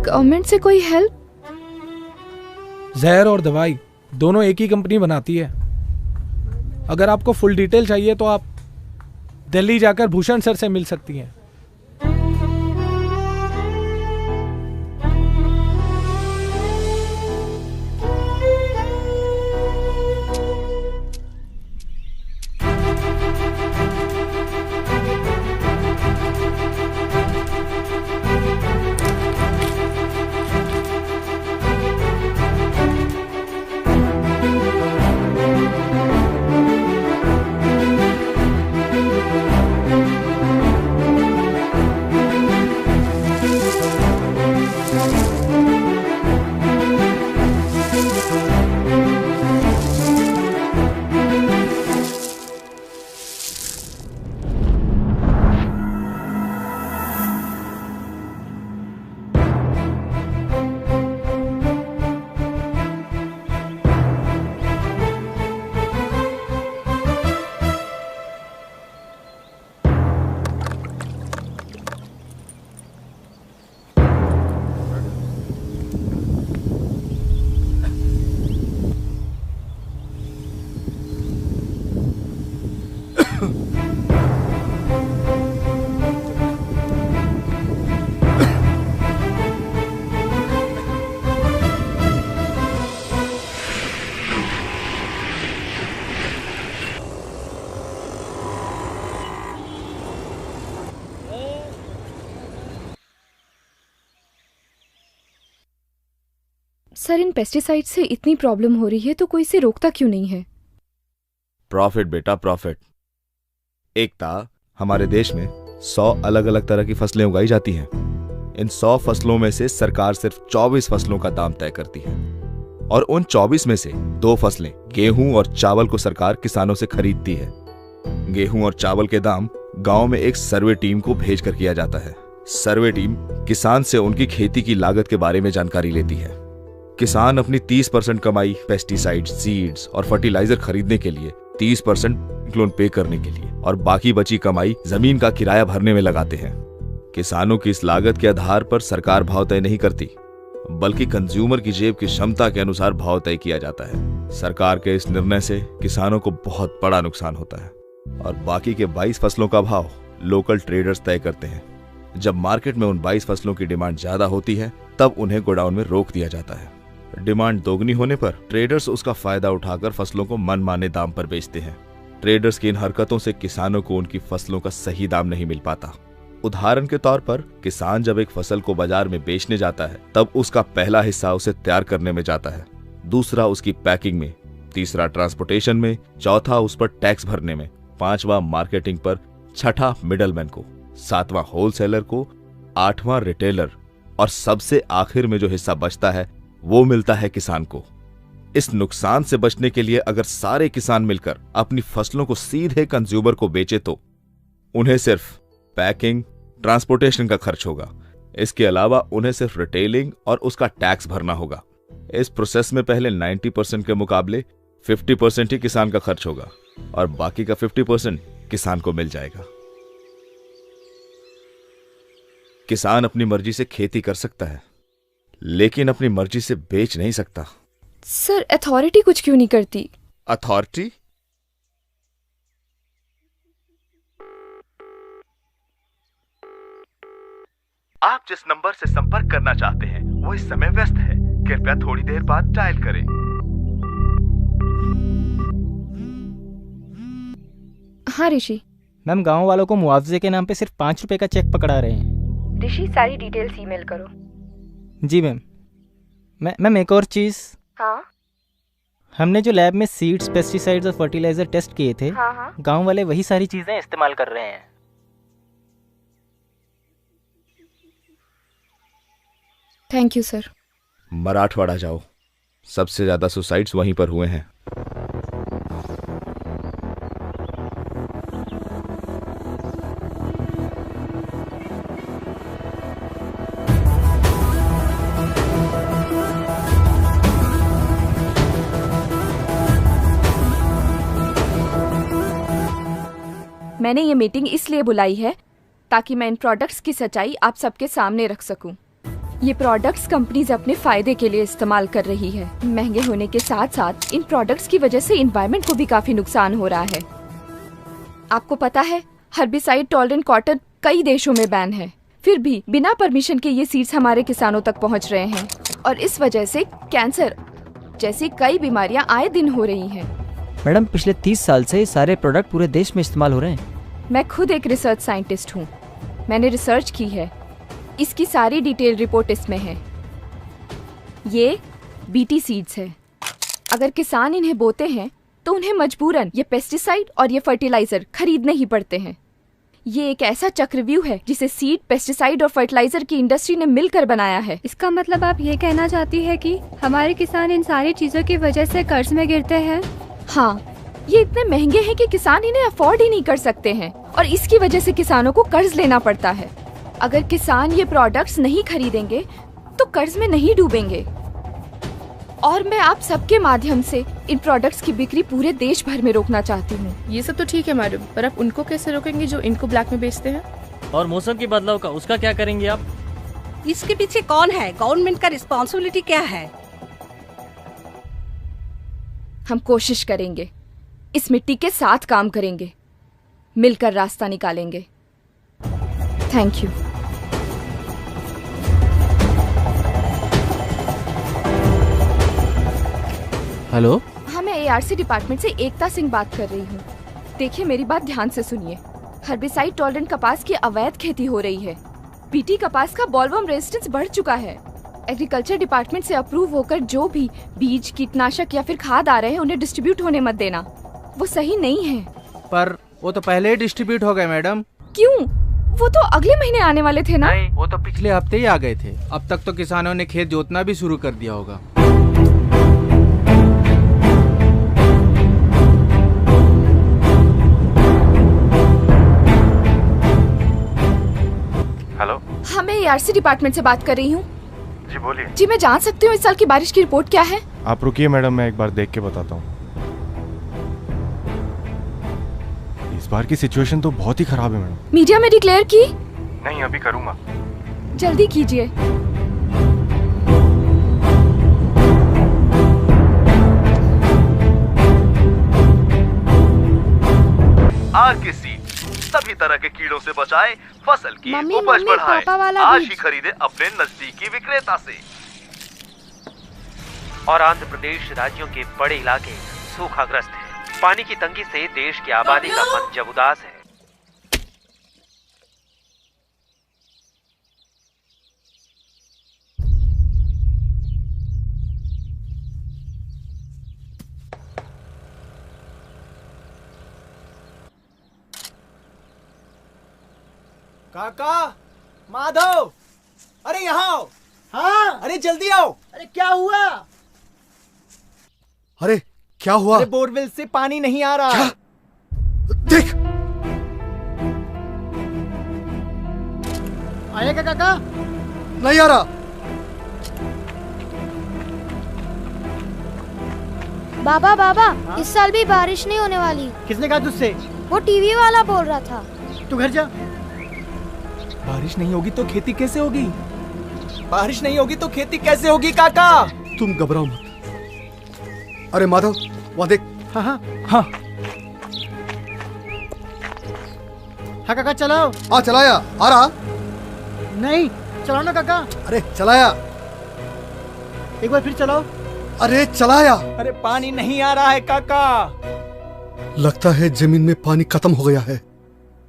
गवर्नमेंट से कोई हेल्प? जहर और दवाई दोनों एक ही कंपनी बनाती है। अगर आपको फुल डिटेल चाहिए तो आप दिल्ली जाकर भूषण सर से मिल सकती हैं। सर, इन पेस्टिसाइड से इतनी प्रॉब्लम हो रही है तो कोई इसे रोकता क्यों नहीं है? प्रॉफिट बेटा प्रॉफिट। एकता, हमारे देश में 100 अलग अलग तरह की फसलें उगाई जाती हैं। इन 100 फसलों में से सरकार सिर्फ 24 फसलों का दाम तय करती है और उन 24 में से 2 फसलें गेहूं और चावल को सरकार किसानों से खरीदती है। गेहूं और चावल के दाम गांव में एक सर्वे टीम को भेजकर किया जाता है। सर्वे टीम किसान से उनकी खेती की लागत के बारे में जानकारी लेती है। किसान अपनी 30% कमाई पेस्टिसाइड, सीड्स और फर्टिलाइजर खरीदने के लिए, 30% लोन पे करने के लिए और बाकी बची कमाई जमीन का किराया भरने में लगाते हैं। किसानों की इस लागत के आधार पर सरकार भाव तय नहीं करती, बल्कि कंज्यूमर की जेब की क्षमता के अनुसार भाव तय किया जाता है। सरकार के इस निर्णय से किसानों को बहुत बड़ा नुकसान होता है और बाकी के 22 फसलों का भाव लोकल ट्रेडर्स तय करते हैं। जब मार्केट में उन 22 फसलों की डिमांड ज्यादा होती है तब उन्हें गोडाउन में रोक दिया जाता है। डिमांड दोगुनी होने पर ट्रेडर्स उसका फायदा उठाकर फसलों को मनमाने दाम पर बेचते हैं। ट्रेडर्स की इन हरकतों से किसानों को उनकी फसलों का सही दाम नहीं मिल पाता। उदाहरण के तौर पर किसान जब एक फसल को बाजार में बेचने जाता है तब उसका पहला हिस्सा उसे तैयार करने में जाता है, दूसरा उसकी पैकिंग में, तीसरा ट्रांसपोर्टेशन में, चौथा उस पर टैक्स भरने में, पांचवा मार्केटिंग पर, छठा मिडलमैन को, सातवां होलसेलर को, आठवां रिटेलर और सबसे आखिर में जो हिस्सा बचता है वो मिलता है किसान को। इस नुकसान से बचने के लिए अगर सारे किसान मिलकर अपनी फसलों को सीधे कंज्यूमर को बेचे तो उन्हें सिर्फ पैकिंग, ट्रांसपोर्टेशन का खर्च होगा। इसके अलावा उन्हें सिर्फ रिटेलिंग और उसका टैक्स भरना होगा। इस प्रोसेस में पहले 90% के मुकाबले 50% ही किसान का खर्च होगा और बाकी का 50% किसान को मिल जाएगा। किसान अपनी मर्जी से खेती कर सकता है लेकिन अपनी मर्जी से बेच नहीं सकता। सर, अथॉरिटी कुछ क्यों नहीं करती? अथॉरिटी? आप जिस नंबर से संपर्क करना चाहते हैं वो इस समय व्यस्त है, कृपया थोड़ी देर बाद डायल करें। हाँ ऋषि। मैम, गांव वालों को मुआवजे के नाम पे सिर्फ 5 रुपए का चेक पकड़ा रहे हैं। ऋषि, सारी डिटेल्स ईमेल करो। जी मैम। मैम, एक और चीज। हाँ? हमने जो लैब में सीड्स, पेस्टिसाइड्स और फर्टिलाइजर टेस्ट किए थे, हाँ। गांव वाले वही सारी चीजें इस्तेमाल कर रहे हैं। Thank you sir. मराठवाड़ा जाओ, सबसे ज्यादा सुसाइड्स वहीं पर हुए हैं। मैंने ये मीटिंग इसलिए बुलाई है ताकि मैं इन प्रोडक्ट्स की सच्चाई आप सबके सामने रख सकूं। ये प्रोडक्ट्स कंपनीज अपने फायदे के लिए इस्तेमाल कर रही है। महंगे होने के साथ साथ इन प्रोडक्ट्स की वजह से एनवायरनमेंट को भी काफी नुकसान हो रहा है। आपको पता है, हर्बिसाइड टॉलरेंट कॉटन कई देशों में बैन है, फिर भी बिना परमिशन के ये सीड्स हमारे किसानों तक पहुँच रहे हैं और इस वजह से कैंसर जैसी कई बीमारियां आए दिन हो रही हैं। मैडम, पिछले 30 साल से ये सारे प्रोडक्ट पूरे देश में इस्तेमाल हो रहे हैं। मैं खुद एक रिसर्च साइंटिस्ट हूँ, मैंने रिसर्च की है। इसकी सारी डिटेल रिपोर्ट इसमें है। ये बीटी सीड्स है। अगर किसान इन्हें बोते हैं तो उन्हें मजबूरन ये पेस्टिसाइड और ये फर्टिलाइजर खरीदने ही पड़ते हैं। ये एक ऐसा चक्रव्यूह है जिसे सीड, पेस्टिसाइड और फर्टिलाइजर की इंडस्ट्री ने मिलकर बनाया है। इसका मतलब आप ये कहना चाहती है कि हमारे किसान इन सारी चीजों की वजह से कर्ज में गिरते हैं? हाँ, ये इतने महंगे हैं कि किसान इन्हें अफोर्ड ही नहीं कर सकते हैं और इसकी वजह से किसानों को कर्ज लेना पड़ता है। अगर किसान ये प्रोडक्ट्स नहीं खरीदेंगे तो कर्ज में नहीं डूबेंगे। और मैं आप सबके माध्यम से इन प्रोडक्ट्स की बिक्री पूरे देश भर में रोकना चाहती हूँ। ये सब तो ठीक है मैडम, पर आप उनको कैसे रोकेंगे जो इनको ब्लैक में बेचते हैं? और मौसम के बदलाव का उसका क्या करेंगे आप? इसके पीछे कौन है? गवर्नमेंट का रिस्पॉन्सिबिलिटी क्या है? हम कोशिश करेंगे, इस मिट्टी के साथ काम करेंगे, मिलकर रास्ता निकालेंगे। Thank you. हेलो, हाँ, मैं एआरसी डिपार्टमेंट से एकता सिंह बात कर रही हूँ। देखिए, मेरी बात ध्यान से सुनिए। हर्बिसाइड टॉलरेंट कपास की अवैध खेती हो रही है। बीटी कपास का बॉलवर्म रेजिस्टेंस बढ़ चुका है। एग्रीकल्चर डिपार्टमेंट से अप्रूव होकर जो भी बीज, कीटनाशक या फिर खाद आ रहे हैं उन्हें डिस्ट्रीब्यूट होने मत देना, वो सही नहीं है। पर वो तो पहले ही डिस्ट्रीब्यूट हो गए मैडम। क्यों? वो तो अगले महीने आने वाले थे ना? नहीं, वो तो पिछले हफ्ते ही आ गए थे। अब तक तो किसानों ने खेत जोतना भी शुरू कर दिया होगा। हेलो। हाँ, मैं एआरसी डिपार्टमेंट से बात कर रही हूँ। जी बोलिए। जी, मैं जान सकती हूँ इस साल की बारिश की रिपोर्ट क्या है? आप रुकिए मैडम, मैं एक बार देख के बताता हूँ। इस बार की सिचुएशन तो बहुत ही खराब है मैडम। मीडिया में डिक्लेयर की? नहीं, अभी करूँगा। जल्दी कीजिए। आर के सीड सभी तरह के कीड़ों से बचाए, फसल की उपज बढ़ाए। आज ही खरीदे अपने नजदीकी विक्रेता से। और आंध्र प्रदेश राज्यों के बड़े इलाके सूखाग्रस्त हैं। पानी की तंगी से देश की आबादी का मन जब उदास है। काका, माधव, अरे यहाँ आओ। हाँ, अरे जल्दी आओ। अरे क्या हुआ? अरे क्या हुआ? अरे बोरवेल से पानी नहीं आ रहा। क्या? देख। आएगा काका? नहीं आ रहा। बाबा बाबा, इस साल भी बारिश नहीं होने वाली। किसने कहा तुझसे? वो टीवी वाला बोल रहा था। तू घर जा। बारिश नहीं होगी तो खेती कैसे होगी? बारिश नहीं होगी तो खेती कैसे होगी काका? तुम घबराओ मत। अरे माधव, वहाँ देख। हाँ हाँ हाँ हाँ काका चलाओ। हाँ चलाया। आ रहा? नहीं, चलाओ ना काका। अरे चलाया। एक बार फिर चलाओ। अरे चलाया। अरे पानी नहीं आ रहा है काका। लगता है जमीन में पानी खत्म हो गया है।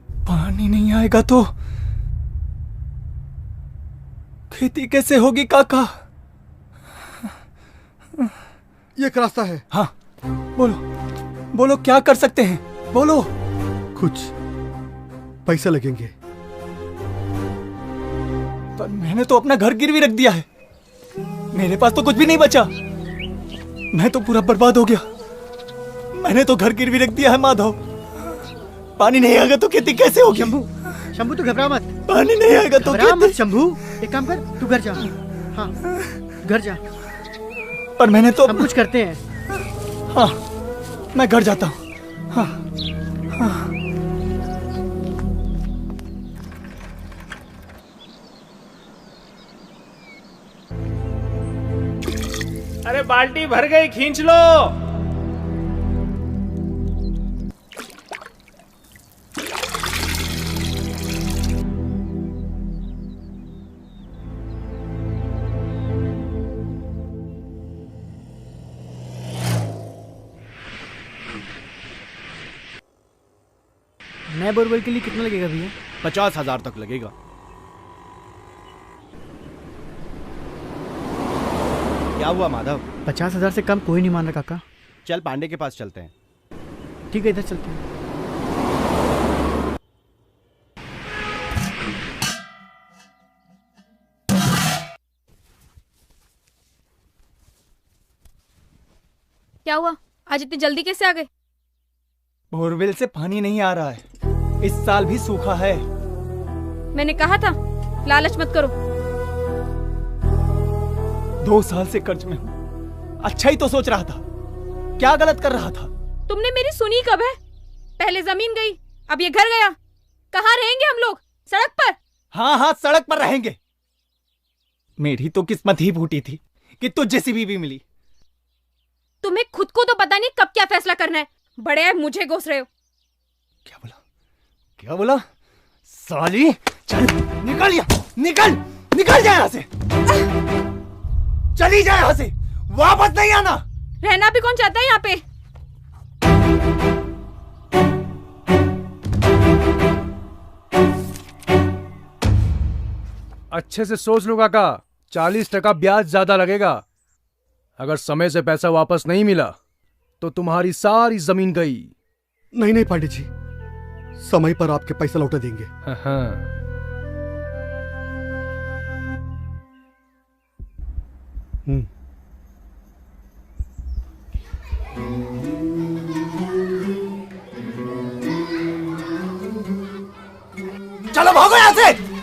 पानी नहीं आएगा तो खेती कैसे होगी काका? एक रास्ता है। हाँ बोलो, बोलो क्या कर सकते हैं, बोलो। कुछ पैसे लगेंगे। पर मैंने तो अपना घर गिरवी रख दिया है, मेरे पास तो कुछ भी नहीं बचा। मैं तो पूरा बर्बाद हो गया। मैंने तो घर गिरवी रख दिया है माधव। पानी नहीं आएगा तो खेती कैसे होगी? शंभू, शंभू तू घबरा मत। पानी नहीं आएगा तो घबरा मत शंभू। एक काम कर, तू घर जा। हाँ घर जा। पर मैंने तो हम कुछ करते हैं। हाँ मैं घर जाता हूँ। हाँ हाँ अरे बाल्टी भर गई, खींच लो। नए बोरवेल के लिए कितना लगेगा भैया? 50,000 तक लगेगा। क्या हुआ माधव? 50,000 से कम कोई नहीं मान रहा काका। चल पांडे के पास चलते हैं। ठीक है, इधर चलते हैं। क्या हुआ? आज इतनी जल्दी कैसे आ गए? बोरवेल से पानी नहीं आ रहा है, इस साल भी सूखा है। मैंने कहा था लालच मत करो। 2 साल से कर्ज में हूँ। अच्छा ही तो सोच रहा था, क्या गलत कर रहा था? तुमने मेरी सुनी कब है? पहले जमीन गई, अब ये घर गया। कहाँ रहेंगे हम लोग? सड़क पर? हाँ हाँ सड़क पर रहेंगे। मेरी तो किस्मत ही फूटी थी कि तुझ जैसी बीवी मिली। तुम्हें खुद को तो पता नहीं कब क्या फैसला करना है, बड़े मुझे घोस रहे हो। क्या बोला? साली चल निकल यहाँ, निकल जा यहाँ से। चली जा यहाँ से, वापस नहीं आना। रहना भी कौन चाहता है यहाँ पे? अच्छे से सोच लो काका, 40% ब्याज ज्यादा लगेगा। अगर समय से पैसा वापस नहीं मिला तो तुम्हारी सारी जमीन गई। नहीं नहीं पांडे जी, समय पर आपके पैसा लौटा देंगे। हाँ। चलो भागो यहाँ से।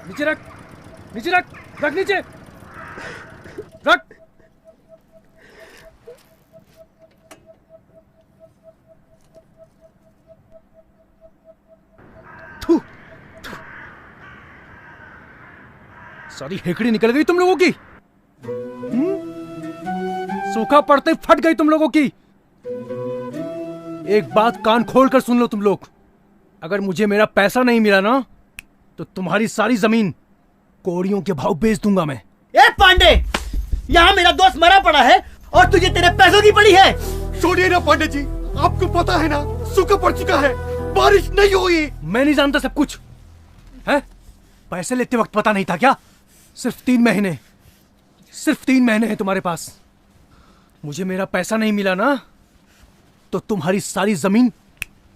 नीचे रख, नीचे रख, रख नीचे, रख। थू, थू। सारी हेकड़ी निकल गई तुम लोगों की। सूखा पड़ते ही फट गई तुम लोगों की। एक बात कान खोल कर सुन लो तुम लोग, अगर मुझे मेरा पैसा नहीं मिला ना तो तुम्हारी सारी जमीन कोड़ियों के भाव बेच दूंगा मैं। ए पांडे, यहाँ मेरा दोस्त मरा पड़ा है और तुझे तेरे पैसों की पड़ी है। छोड़िए ना पांडे जी, आपको पता है ना सूखा पड़ चुका है, बारिश नहीं हुई। मैं नहीं जानता सब कुछ है? पैसे लेते वक्त पता नहीं था क्या? सिर्फ 3 महीने, सिर्फ 3 महीने हैं तुम्हारे पास। मुझे मेरा पैसा नहीं मिला ना तो तुम्हारी सारी जमीन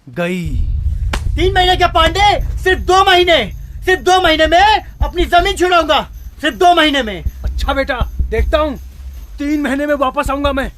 गई। 3 महीने क्या पांडे, सिर्फ 2 महीने। सिर्फ 2 महीने में अपनी जमीन छुड़ाऊंगा, सिर्फ 2 महीने में। अच्छा बेटा, देखता हूँ 3 महीने में वापस आऊंगा मैं।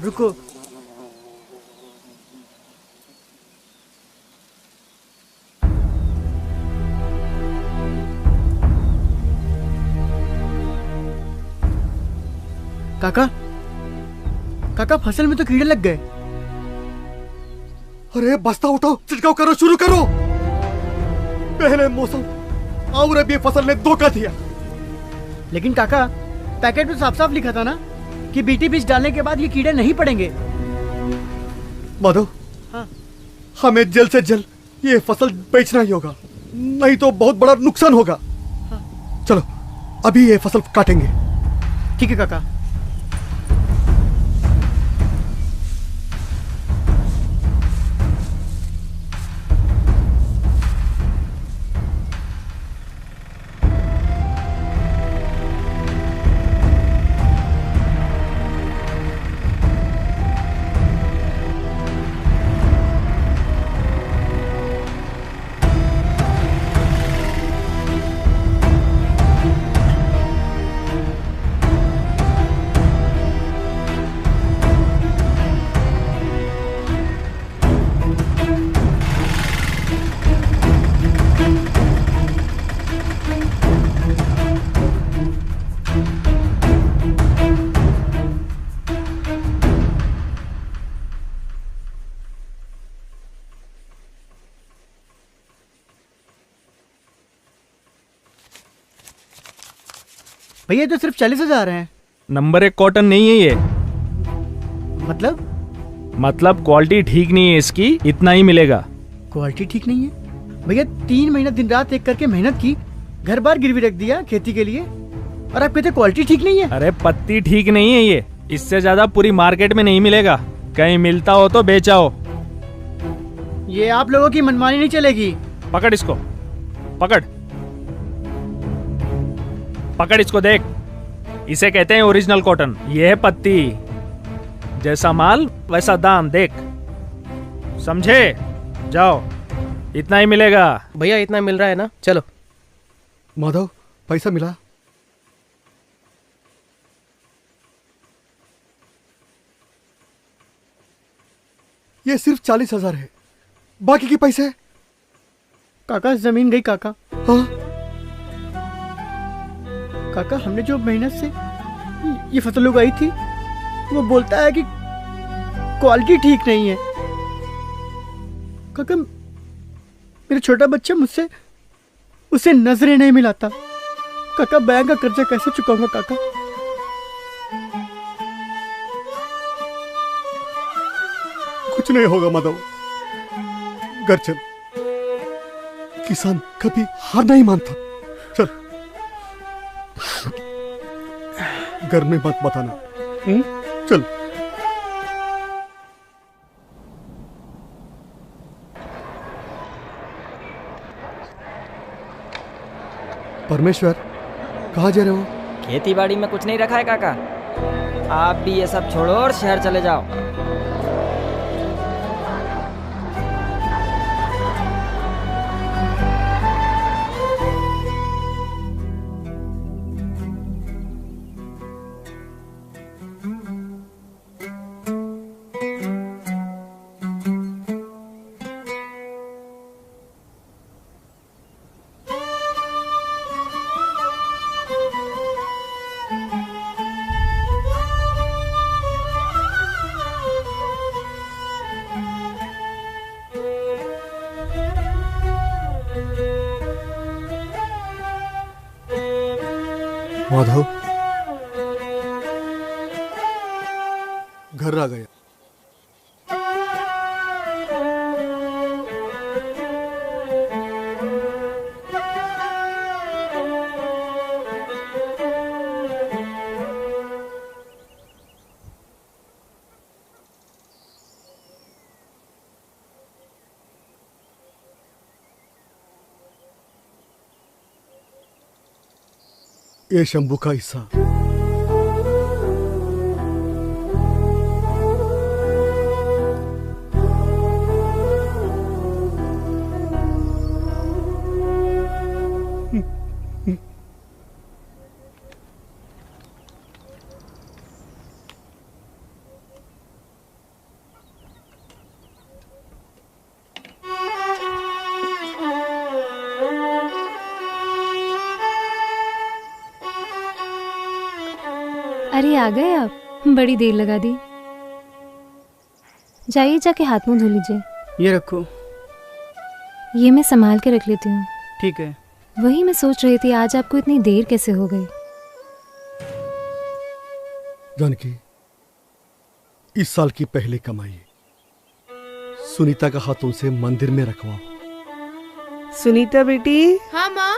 रुको, काका, काका फसल में तो कीड़े लग गए। अरे बस्ता उठाओ, छिड़काव करो, शुरू करो। पहले मौसम और अब ये फसल ने धोखा दिया। लेकिन काका, पैकेट में साफ साफ लिखा था ना कि बीटी बीज डालने के बाद ये कीड़े नहीं पड़ेंगे। माधव, हाँ। हमें जल्द से जल्द ये फसल बेचना ही होगा, नहीं तो बहुत बड़ा नुकसान होगा। हाँ। चलो अभी ये फसल काटेंगे। ठीक है काका। भैया तो सिर्फ 40,000 हैं। नंबर 1 कॉटन नहीं है ये। मतलब क्वालिटी ठीक नहीं है इसकी, इतना ही मिलेगा। क्वालिटी ठीक नहीं है भैया? 3 महीना दिन रात एक करके मेहनत की, घर बार गिरवी रख दिया खेती के लिए, और आप कहते क्वालिटी ठीक नहीं है? अरे पत्ती ठीक नहीं है ये, इससे ज्यादा पूरी मार्केट में नहीं मिलेगा। कहीं मिलता हो तो बेचाओ। ये आप लोगों की मनमानी नहीं चलेगी। पकड़ इसको, पकड़ पकड़ इसको, देख, इसे कहते हैं ओरिजिनल कॉटन। ये है पत्ती, जैसा माल वैसा दाम, देख, समझे? जाओ, इतना ही मिलेगा। भैया इतना मिल रहा है ना, चलो। माधव, पैसा मिला? ये सिर्फ 40,000 है, बाकी के पैसे? काका जमीन गई काका। हाँ? काका, हमने जो मेहनत से ये फसल उगाई थी, वो बोलता है कि क्वालिटी ठीक नहीं है। काका मेरा छोटा बच्चा मुझसे उसे नजरें नहीं मिलाता। काका बैंक का कर्जा कैसे चुकाऊंगा काका? कुछ नहीं होगा माधव, घर चल। किसान कभी हार नहीं मानता। चल घर में मत बताना। चल। परमेश्वर, कहाँ जा रहे हो? खेती बाड़ी में कुछ नहीं रखा है काका, आप भी ये सब छोड़ो और शहर चले जाओ। माधव, घर आ गया। ये शंभू का हिस्सा। अरे आ गए आप, बड़ी देर लगा दी। जाइए जाके हाथ मुंह धो लीजिए। ये रखो। ये मैं संभाल के रख लेती हूँ। ठीक है। वही मैं सोच रही थी आज आपको इतनी देर कैसे हो गई। जानकी, इस साल की पहली कमाई सुनीता का हाथों से मंदिर में रखवाओ। सुनीता बेटी। हाँ माँ।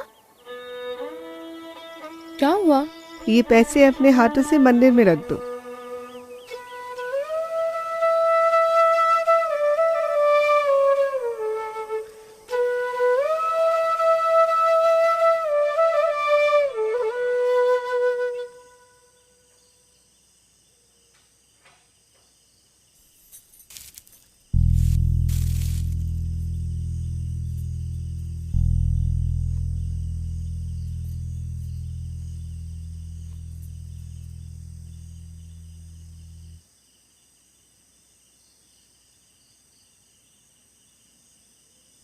क्या हुआ? ये पैसे अपने हाथों से मंदिर में रख दो।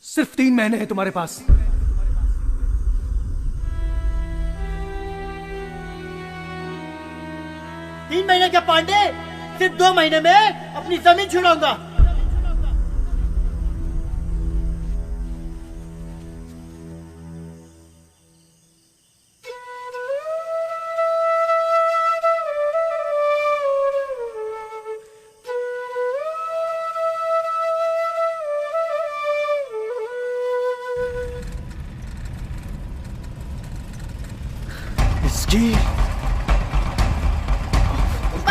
सिर्फ 3 महीने हैं तुम्हारे पास। 3 महीने क्या पांडे? सिर्फ 2 महीने में अपनी जमीन छुड़ाऊंगा।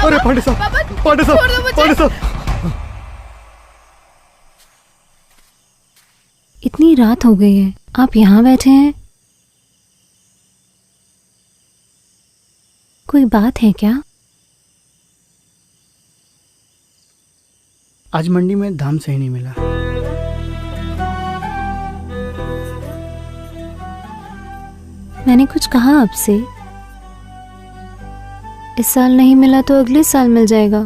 अरे पांडे साहब, पांडे साहब, पांडे साहब। इतनी रात हो गई है, आप यहाँ बैठे हैं? कोई बात है क्या? आज मंडी में दाम सही नहीं मिला। मैंने कुछ कहा आपसे? इस साल नहीं मिला तो अगले साल मिल जाएगा।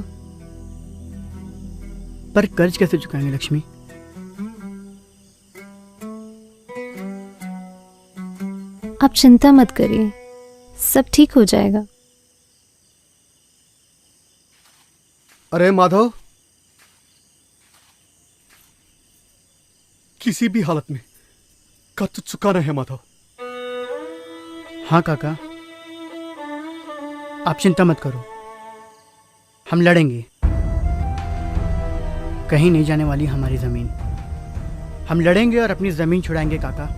पर कर्ज कैसे चुकाएंगे लक्ष्मी? आप चिंता मत करिए, सब ठीक हो जाएगा। अरे माधव, किसी भी हालत में का तो चुकाना है माधव। हाँ काका, आप चिंता मत करो, हम लड़ेंगे। कहीं नहीं जाने वाली हमारी जमीन। हम लड़ेंगे और अपनी जमीन छुड़ाएंगे काका।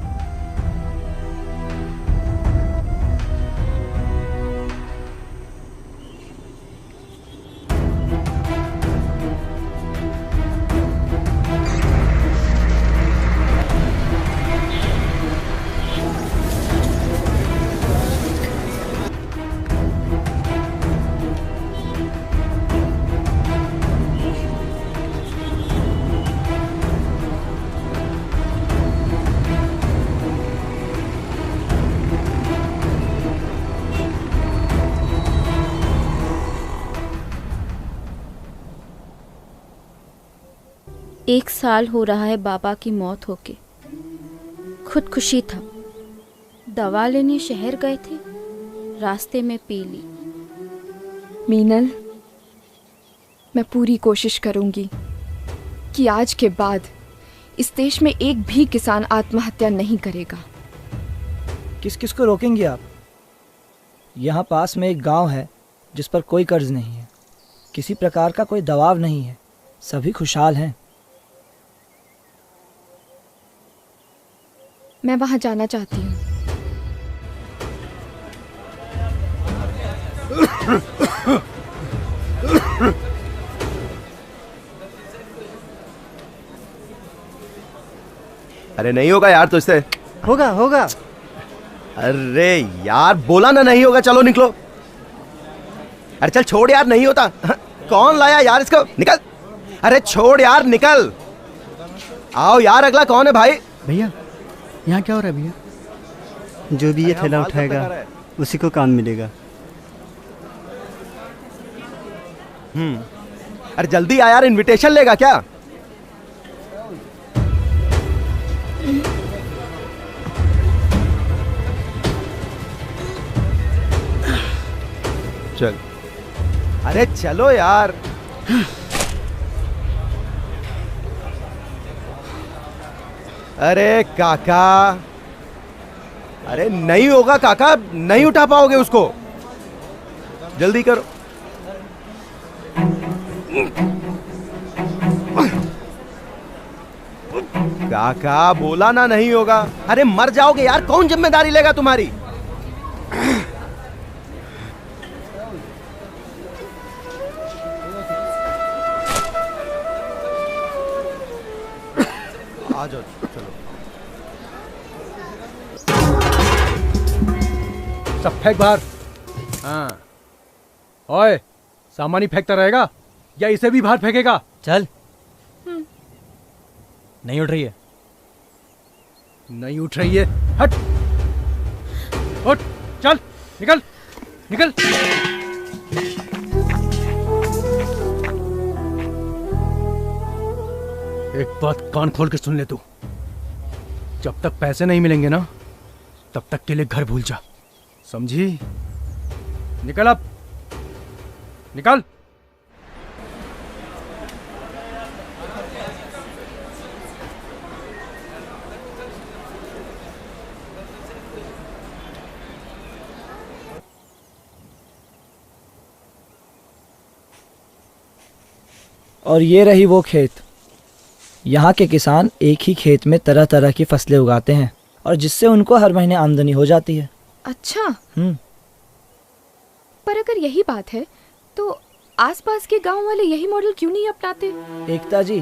एक साल हो रहा है बाबा की मौत होके। खुदकुशी था। दवा लेने शहर गए थे, रास्ते में पी ली। मीनल, मैं पूरी कोशिश करूंगी कि आज के बाद इस देश में एक भी किसान आत्महत्या नहीं करेगा। किस किस को रोकेंगे आप? यहाँ पास में एक गांव है जिस पर कोई कर्ज नहीं है, किसी प्रकार का कोई दबाव नहीं है, सभी खुशहाल हैं। मैं वहां जाना चाहती हूँ। अरे नहीं होगा यार तुझसे। होगा होगा। अरे यार बोला ना नहीं होगा, चलो निकलो। अरे चल छोड़ यार, नहीं होता। कौन लाया यार इसको, निकल। अरे छोड़ यार, निकल। आओ यार, अगला कौन है भाई? भैया यहाँ क्या हो रहा है भैया? जो भी ये थैला उठाएगा उसी को काम मिलेगा। अरे जल्दी आ यार, इनविटेशन लेगा क्या? चल। अरे चलो यार। अरे काका, अरे नहीं होगा काका, नहीं उठा पाओगे उसको, जल्दी करो। काका बोला ना नहीं होगा। अरे मर जाओगे यार, कौन जिम्मेदारी लेगा तुम्हारी? आ जाओ, चलो। सब फेंक बाहर। हाँ, ओए, सामान ही फेंकता रहेगा या इसे भी बाहर फेंकेगा? चल। नहीं उठ रही है। नहीं उठ रही है, हट, उठ, चल, निकल, निकल। एक बात कान खोल के सुन ले तू, जब तक पैसे नहीं मिलेंगे ना, तब तक के लिए घर भूल जा, समझी? निकल अब, निकल। और ये रही वो खेत। यहाँ के किसान एक ही खेत में तरह तरह की फसलें उगाते हैं और जिससे उनको हर महीने आमदनी हो जाती है। अच्छा। पर अगर यही बात है तो आसपास के गांव वाले यही मॉडल क्यों नहीं अपनाते? एकता जी,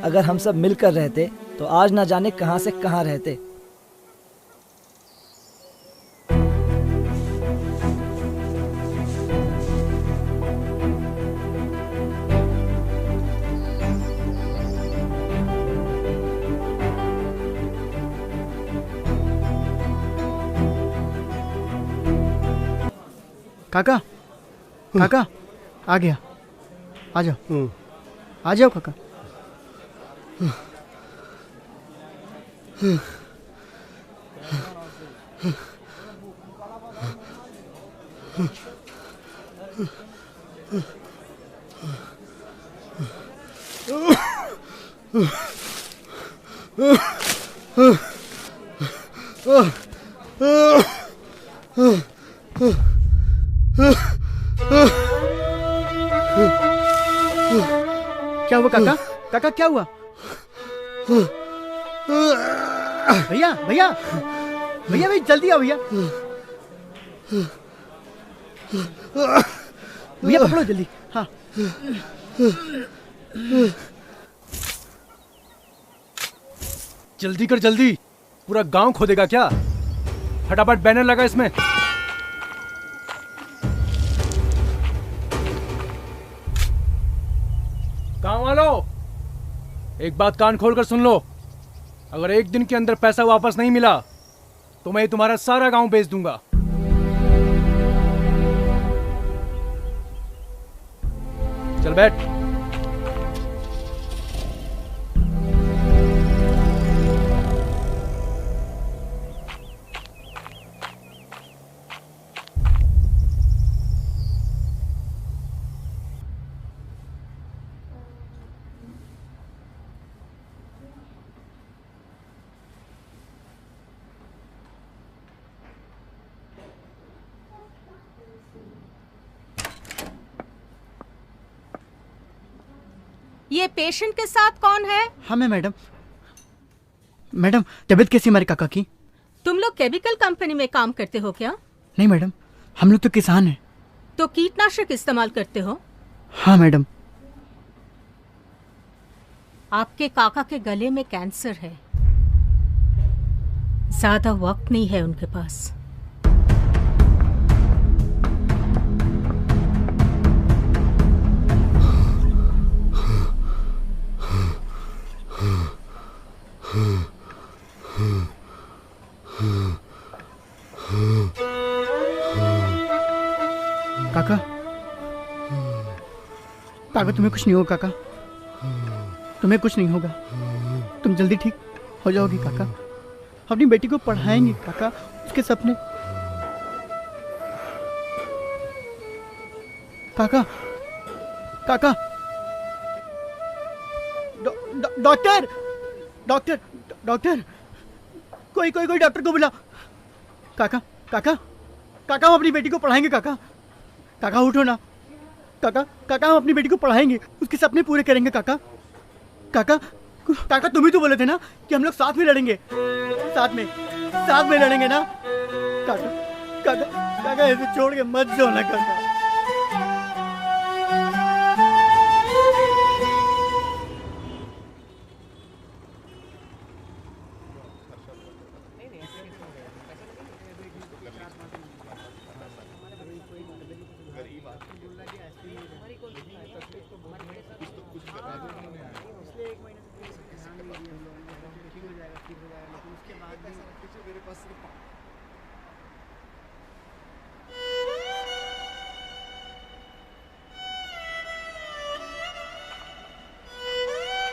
अगर हम सब मिलकर रहते तो आज ना जाने कहां से कहां रहते। काका, काका, आ गया, आ जाओ, आ जाओ काका। क्या हुआ काका? काका क्या हुआ? भैया भैया भैया भाई जल्दी आओ भैया। भैया पकड़ो जल्दी। हाँ जल्दी कर जल्दी, पूरा गांव खोदेगा क्या? फटाफट बैनर लगा इसमें। गांव वालों, एक बात कान खोलकर सुन लो, अगर एक दिन के अंदर पैसा वापस नहीं मिला तो मैं तुम्हारा सारा गांव बेच दूंगा। चल बैठ। ये पेशेंट के साथ कौन है? हमें मैडम। मैडम तबीयत कैसी हमारे काका की? तुम लोग केमिकल कंपनी में काम करते हो क्या? नहीं मैडम, हम लोग तो किसान हैं। तो कीटनाशक इस्तेमाल करते हो? हाँ मैडम। आपके काका के गले में कैंसर है, ज्यादा वक्त नहीं है उनके पास। काका काका तुम्हें कुछ नहीं होगा काका, तुम्हें कुछ नहीं होगा, तुम जल्दी ठीक हो जाओगे काका। अपनी बेटी को पढ़ाएंगे काका, उसके सपने। काका काका डॉक्टर डॉक्टर डॉक्टर कोई कोई कोई डॉक्टर को बुला। काका काका काका हम अपनी बेटी को पढ़ाएंगे काका। काका उठो ना काका, काका हम अपनी बेटी को पढ़ाएंगे, उसके सपने पूरे करेंगे काका। काका काका तुम ही तो बोले थे ना कि हम लोग साथ में लड़ेंगे, साथ में लड़ेंगे ना काका। काका काका ऐसे छोड़ के मत जाओ ना काका।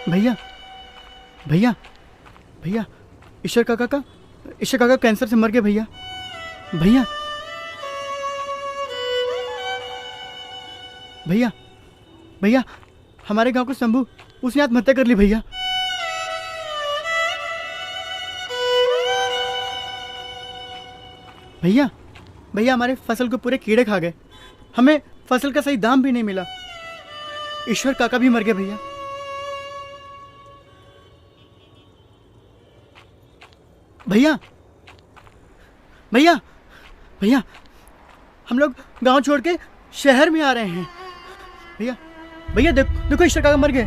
भैया भैया भैया ईश्वर काका कैंसर से मर गए भैया। भैया भैया भैया हमारे गांव को शंभू, उसने आत्महत्या कर ली भैया। भैया भैया हमारे फसल को पूरे कीड़े खा गए, हमें फसल का सही दाम भी नहीं मिला। ईश्वर काका भी मर गए भैया। भैया भैया भैया हम लोग गांव छोड़ के शहर में आ रहे हैं भैया। भैया देखो ईश्वर काका मर गए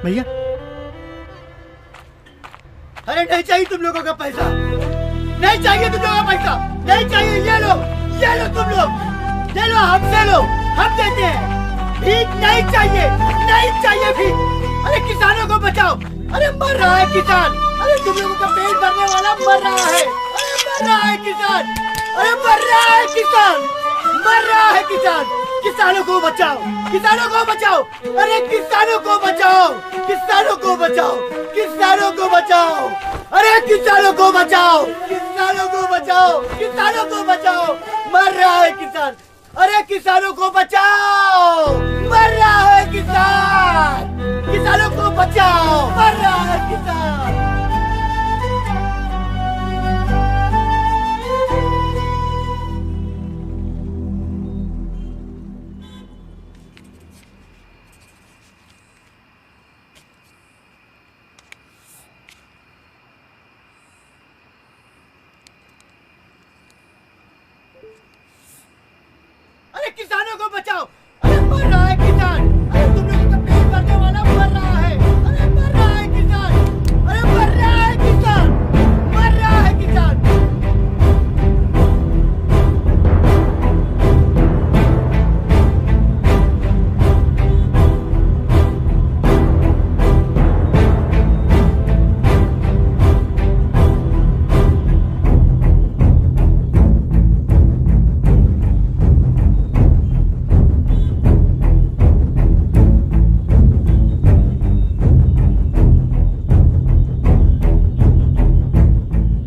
भैया। अरे नहीं चाहिए तुम लोगों का पैसा, नहीं चाहिए तुम लोगों का पैसा, नहीं चाहिए। ये लो तुम लोग, ये लो हमसे लो, हम देते हैं। भीख नहीं चाहिए, नहीं चाहिए भीख। अरे किसानों को बचाओ, अरे मर रहा है किसान, अरे तुम लोगों का पेट भरने वाला मर रहा है, अरे मर रहा है किसान, अरे मर रहा है किसान, मर रहा है किसान। किसानों को बचाओ, किसानों को बचाओ, अरे किसानों को बचाओ, किसानों को बचाओ, किसानों को बचाओ, अरे किसानों को बचाओ, किसानों को बचाओ, किसानों को बचाओ, मर रहा है किसान, अरे किसानों को बचाओ, मर रहा है किसान, किसानों को बचाओ, मर रहा है किसान। किसानों को बचाओ। अरे मर रहा है किसान, अरे तुम लोगों का पेट भरने वाला मर रहा है। अरे मर रहा है किसान, अरे मर रहा है किसान, मर रहा है किसान।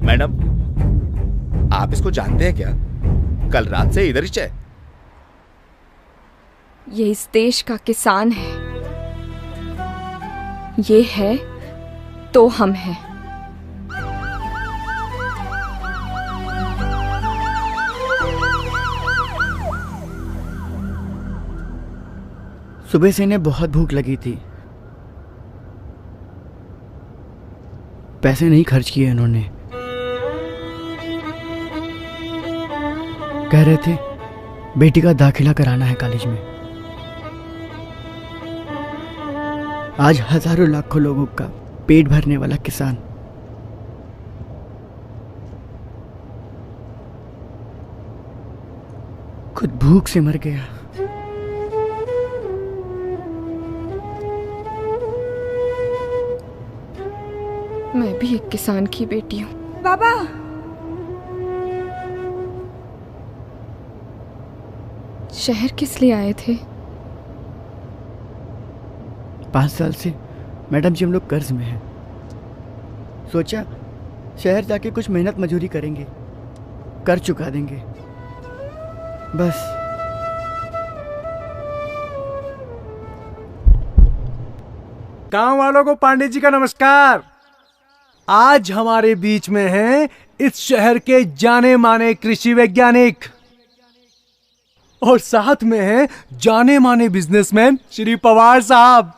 मैडम, आप इसको जानते हैं क्या? कल रात से इधर ही है। ये इस देश का किसान है। ये है तो हम हैं। सुबह से इन्हें बहुत भूख लगी थी। पैसे नहीं खर्च किए इन्होंने। कह रहे थे बेटी का दाखिला कराना है कॉलेज में। आज हजारों लाखों लोगों का पेट भरने वाला किसान खुद भूख से मर गया। मैं भी एक किसान की बेटी हूँ। बाबा, शहर किस लिए आए थे? 5 साल से मैडम जी हम लोग कर्ज में हैं। सोचा शहर जाके कुछ मेहनत मजदूरी करेंगे, कर चुका देंगे बस। गांव वालों को पांडे जी का नमस्कार। आज हमारे बीच में हैं इस शहर के जाने माने कृषि वैज्ञानिक और साथ में हैं जाने माने बिजनेसमैन श्री पवार साहब।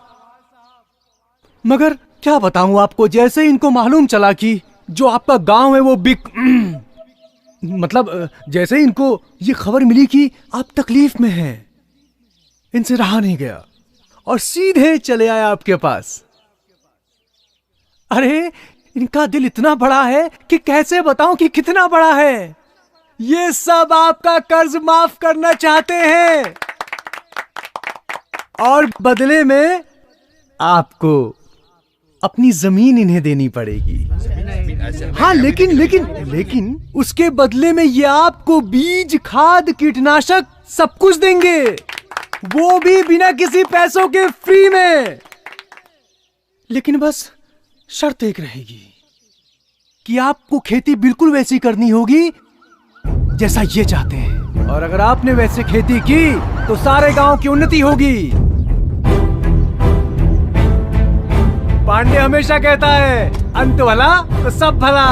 मगर क्या बताऊं आपको, जैसे इनको मालूम चला कि जो आपका गांव है वो मतलब जैसे इनको ये खबर मिली कि आप तकलीफ में हैं, इनसे रहा नहीं गया और सीधे चले आए आपके पास। अरे इनका दिल इतना बड़ा है कि कैसे बताऊं कि कितना बड़ा है। ये सब आपका कर्ज माफ करना चाहते हैं और बदले में आपको अपनी जमीन इन्हें देनी पड़ेगी। हाँ, लेकिन उसके बदले में ये आपको बीज, खाद, कीटनाशक सब कुछ देंगे, वो भी बिना किसी पैसों के फ्री में। लेकिन बस शर्त एक रहेगी कि आपको खेती बिल्कुल वैसी करनी होगी जैसा ये चाहते हैं, और अगर आपने वैसे खेती की तो सारे गांव की उन्नति होगी। पांडे हमेशा कहता है अंत भला तो सब भला।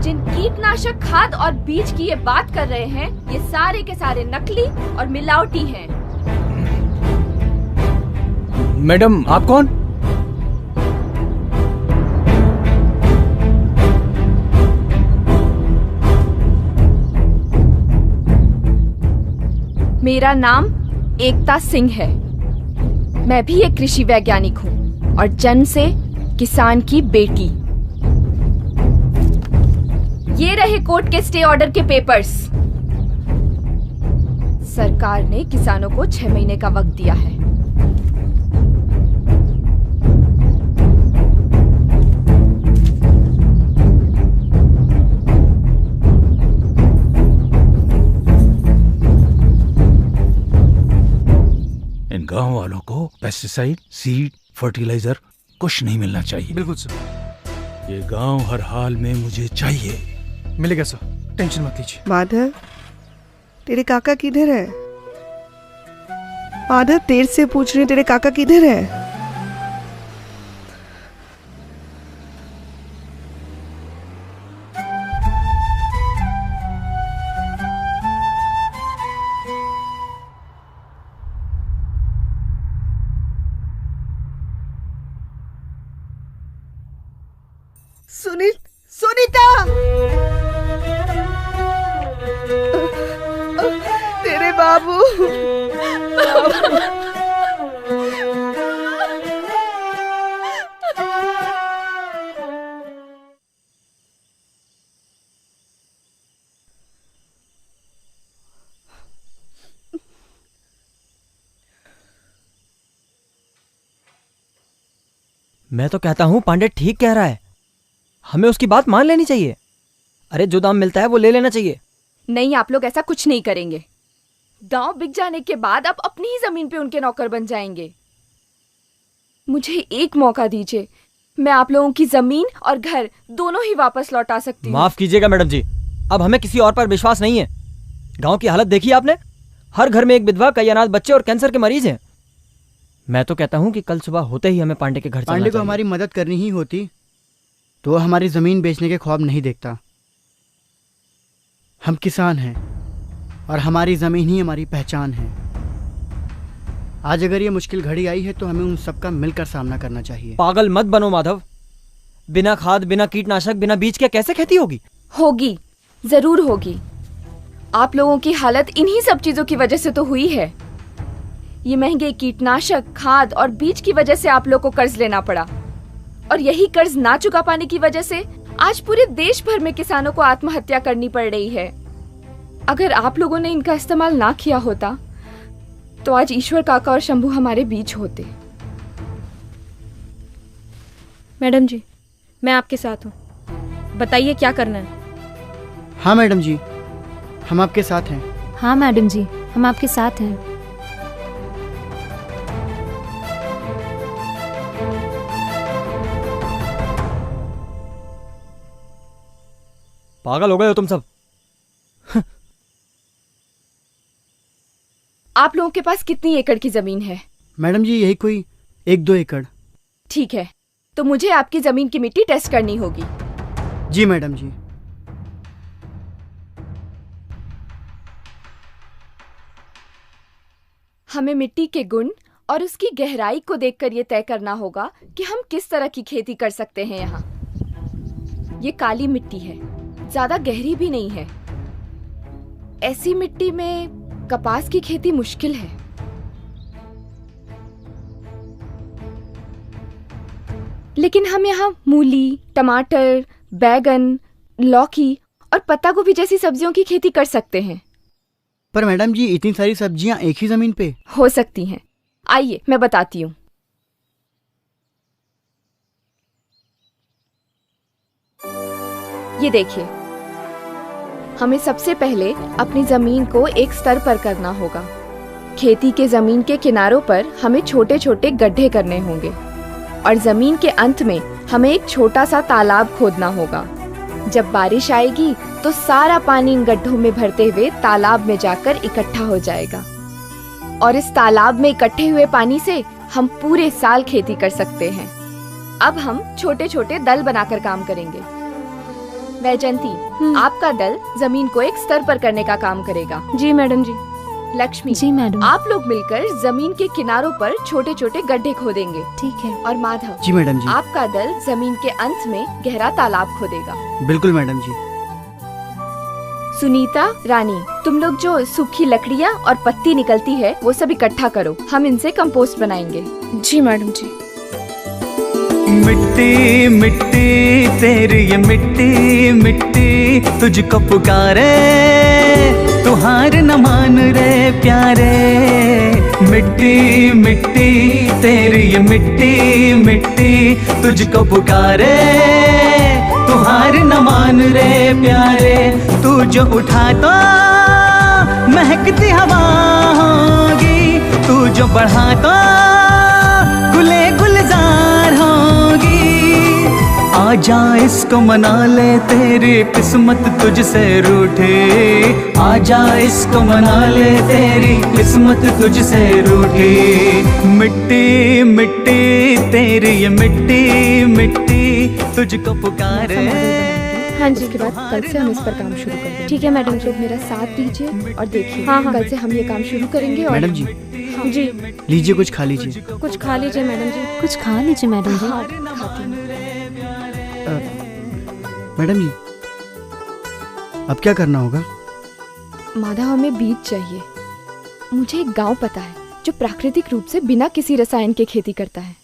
जिन कीटनाशक, खाद और बीज की ये बात कर रहे हैं, ये सारे के सारे नकली और मिलावटी हैं। मैडम, आप कौन? मेरा नाम एकता सिंह है। मैं भी एक कृषि वैज्ञानिक हूँ और जन्म से किसान की बेटी। ये रहे कोर्ट के स्टे ऑर्डर के पेपर्स। सरकार ने किसानों को 6 महीने का वक्त दिया है। इन गांव वालों को पेस्टिसाइड, सीड, फर्टिलाइजर कुछ नहीं मिलना चाहिए। बिल्कुल सर। ये गांव हर हाल में मुझे चाहिए। मिलेगा सर, टेंशन मत लीजिए। माधव, तेरे काका किधर है? माधव, तेरे से पूछ रहे तेरे काका किधर है? सुनीता, तेरे बाबू मैं तो कहता हूँ पांडे ठीक कह रहा है, हमें उसकी बात मान लेनी चाहिए। अरे जो दाम मिलता है वो ले लेना चाहिए। नहीं, आप लोग ऐसा कुछ नहीं करेंगे। गांव बिक जाने के बाद आप अपनी ही जमीन पे उनके नौकर बन जाएंगे। मुझे एक मौका दीजिए, मैं आप लोगों की जमीन और घर दोनों ही वापस लौटा सकती हूँ। माफ कीजिएगा मैडम जी, अब हमें किसी और पर विश्वास नहीं है। गांव की हालत देखी आपने, हर घर में एक विधवा, कई अनाथ बच्चे और कैंसर के मरीज हैं। मैं तो कहता हूँ कि कल सुबह होते ही हमें पांडे के घर चलना पांडे को चाहिए। हमारी मदद करनी ही होती तो वो हमारी जमीन बेचने के ख्वाब नहीं देखता। हम किसान हैं और हमारी जमीन ही हमारी पहचान है। आज अगर ये मुश्किल घड़ी आई है तो हमें उन सबका मिलकर सामना करना चाहिए। पागल मत बनो माधव, बिना खाद, बिना कीटनाशक, बिना बीज के कैसे खेती होगी? होगी, जरूर होगी। आप लोगों की हालत इन्हीं सब चीजों की वजह से तो हुई है। ये महंगे कीटनाशक, खाद और बीज की वजह से आप लोग को कर्ज लेना पड़ा, और यही कर्ज ना चुका पाने की वजह से आज पूरे देश भर में किसानों को आत्महत्या करनी पड़ रही है। अगर आप लोगों ने इनका इस्तेमाल ना किया होता तो आज ईश्वर काका और शंभू हमारे बीच होते। मैडम जी, मैं आपके साथ हूँ, बताइए क्या करना है। हाँ मैडम जी, हम आपके साथ हैं। हाँ मैडम जी, हम आपके साथ हैं। पागल हो गए हो तुम सब। आप लोगों के पास कितनी एकड़ की जमीन है? मैडम जी यही कोई 1-2 एकड़। ठीक है, तो मुझे आपकी जमीन की मिट्टी टेस्ट करनी होगी। जी मैडम जी। हमें मिट्टी के गुण और उसकी गहराई को देखकर यह तय करना होगा कि हम किस तरह की खेती कर सकते हैं। यहाँ ये काली मिट्टी है, ज्यादा गहरी भी नहीं है। ऐसी मिट्टी में कपास की खेती मुश्किल है। लेकिन हम यहाँ मूली, टमाटर, बैगन, लौकी और पत्ता गोभी जैसी सब्जियों की खेती कर सकते हैं। पर मैडम जी इतनी सारी सब्जियां एक ही जमीन पे हो सकती हैं। आइए मैं बताती हूँ। ये देखिए, हमें सबसे पहले अपनी जमीन को एक स्तर पर करना होगा। खेती के जमीन के किनारों पर हमें छोटे छोटे गड्ढे करने होंगे और जमीन के अंत में हमें एक छोटा सा तालाब खोदना होगा। जब बारिश आएगी तो सारा पानी इन गड्ढों में भरते हुए तालाब में जाकर इकट्ठा हो जाएगा और इस तालाब में इकट्ठे हुए पानी से हम पूरे साल खेती कर सकते हैं। अब हम छोटे छोटे दल बनाकर काम करेंगे। वैजंती, आपका दल जमीन को एक स्तर पर करने का काम करेगा। जी मैडम जी। लक्ष्मी, जी मैडम। आप लोग मिलकर जमीन के किनारों पर छोटे छोटे गड्ढे खोदेंगे। ठीक है। और माधव जी मैडम जी। आपका दल जमीन के अंत में गहरा तालाब खोदेगा। बिल्कुल मैडम जी। सुनीता, रानी, तुम लोग जो सूखी लकड़ियाँ और पत्ती निकलती है वो सब इकट्ठा करो, हम इनसे कंपोस्ट बनाएंगे। जी मैडम जी। मिट्टी मिट्टी तेरी ये मिट्टी मिट्टी तुझको पुकारे, तू हार न मान रे प्यारे। मिट्टी मिट्टी तेरी ये मिट्टी मिट्टी तुझको पुकारे, तू हार न मान रे प्यारे। तू जो उठा तो महकती हवा होगी, तू जो बढ़ा तो गुले गुलजार होगी। आजा इसको मना ले तेरी किस्मत तुझसे रूठे, आजा इसको मना ले तेरी किस्मत तुझसे रूठे। मिट्टी मिट्टी तेरी ये मिट्टी मिट्टी तुझको पुकारे। हाँ जी, इसके बाद कल से हम इस पर काम शुरू करेंगे। ठीक है मैडम जी। मेरा साथ दीजिए और देखिए। हाँ, हाँ। कल से हम ये काम शुरू करेंगे। और मैडम जी। हाँ। जी लीजिए, कुछ खा लीजिए। कुछ खा लीजिए मैडम जी। कुछ खा लीजिए मैडम जी। हाँ, खाती हूँ। मैडम जी, अब क्या करना होगा? माधव, हमें बीज चाहिए। मुझे एक गांव पता है जो प्राकृतिक रूप से बिना किसी रसायन के खेती करता है।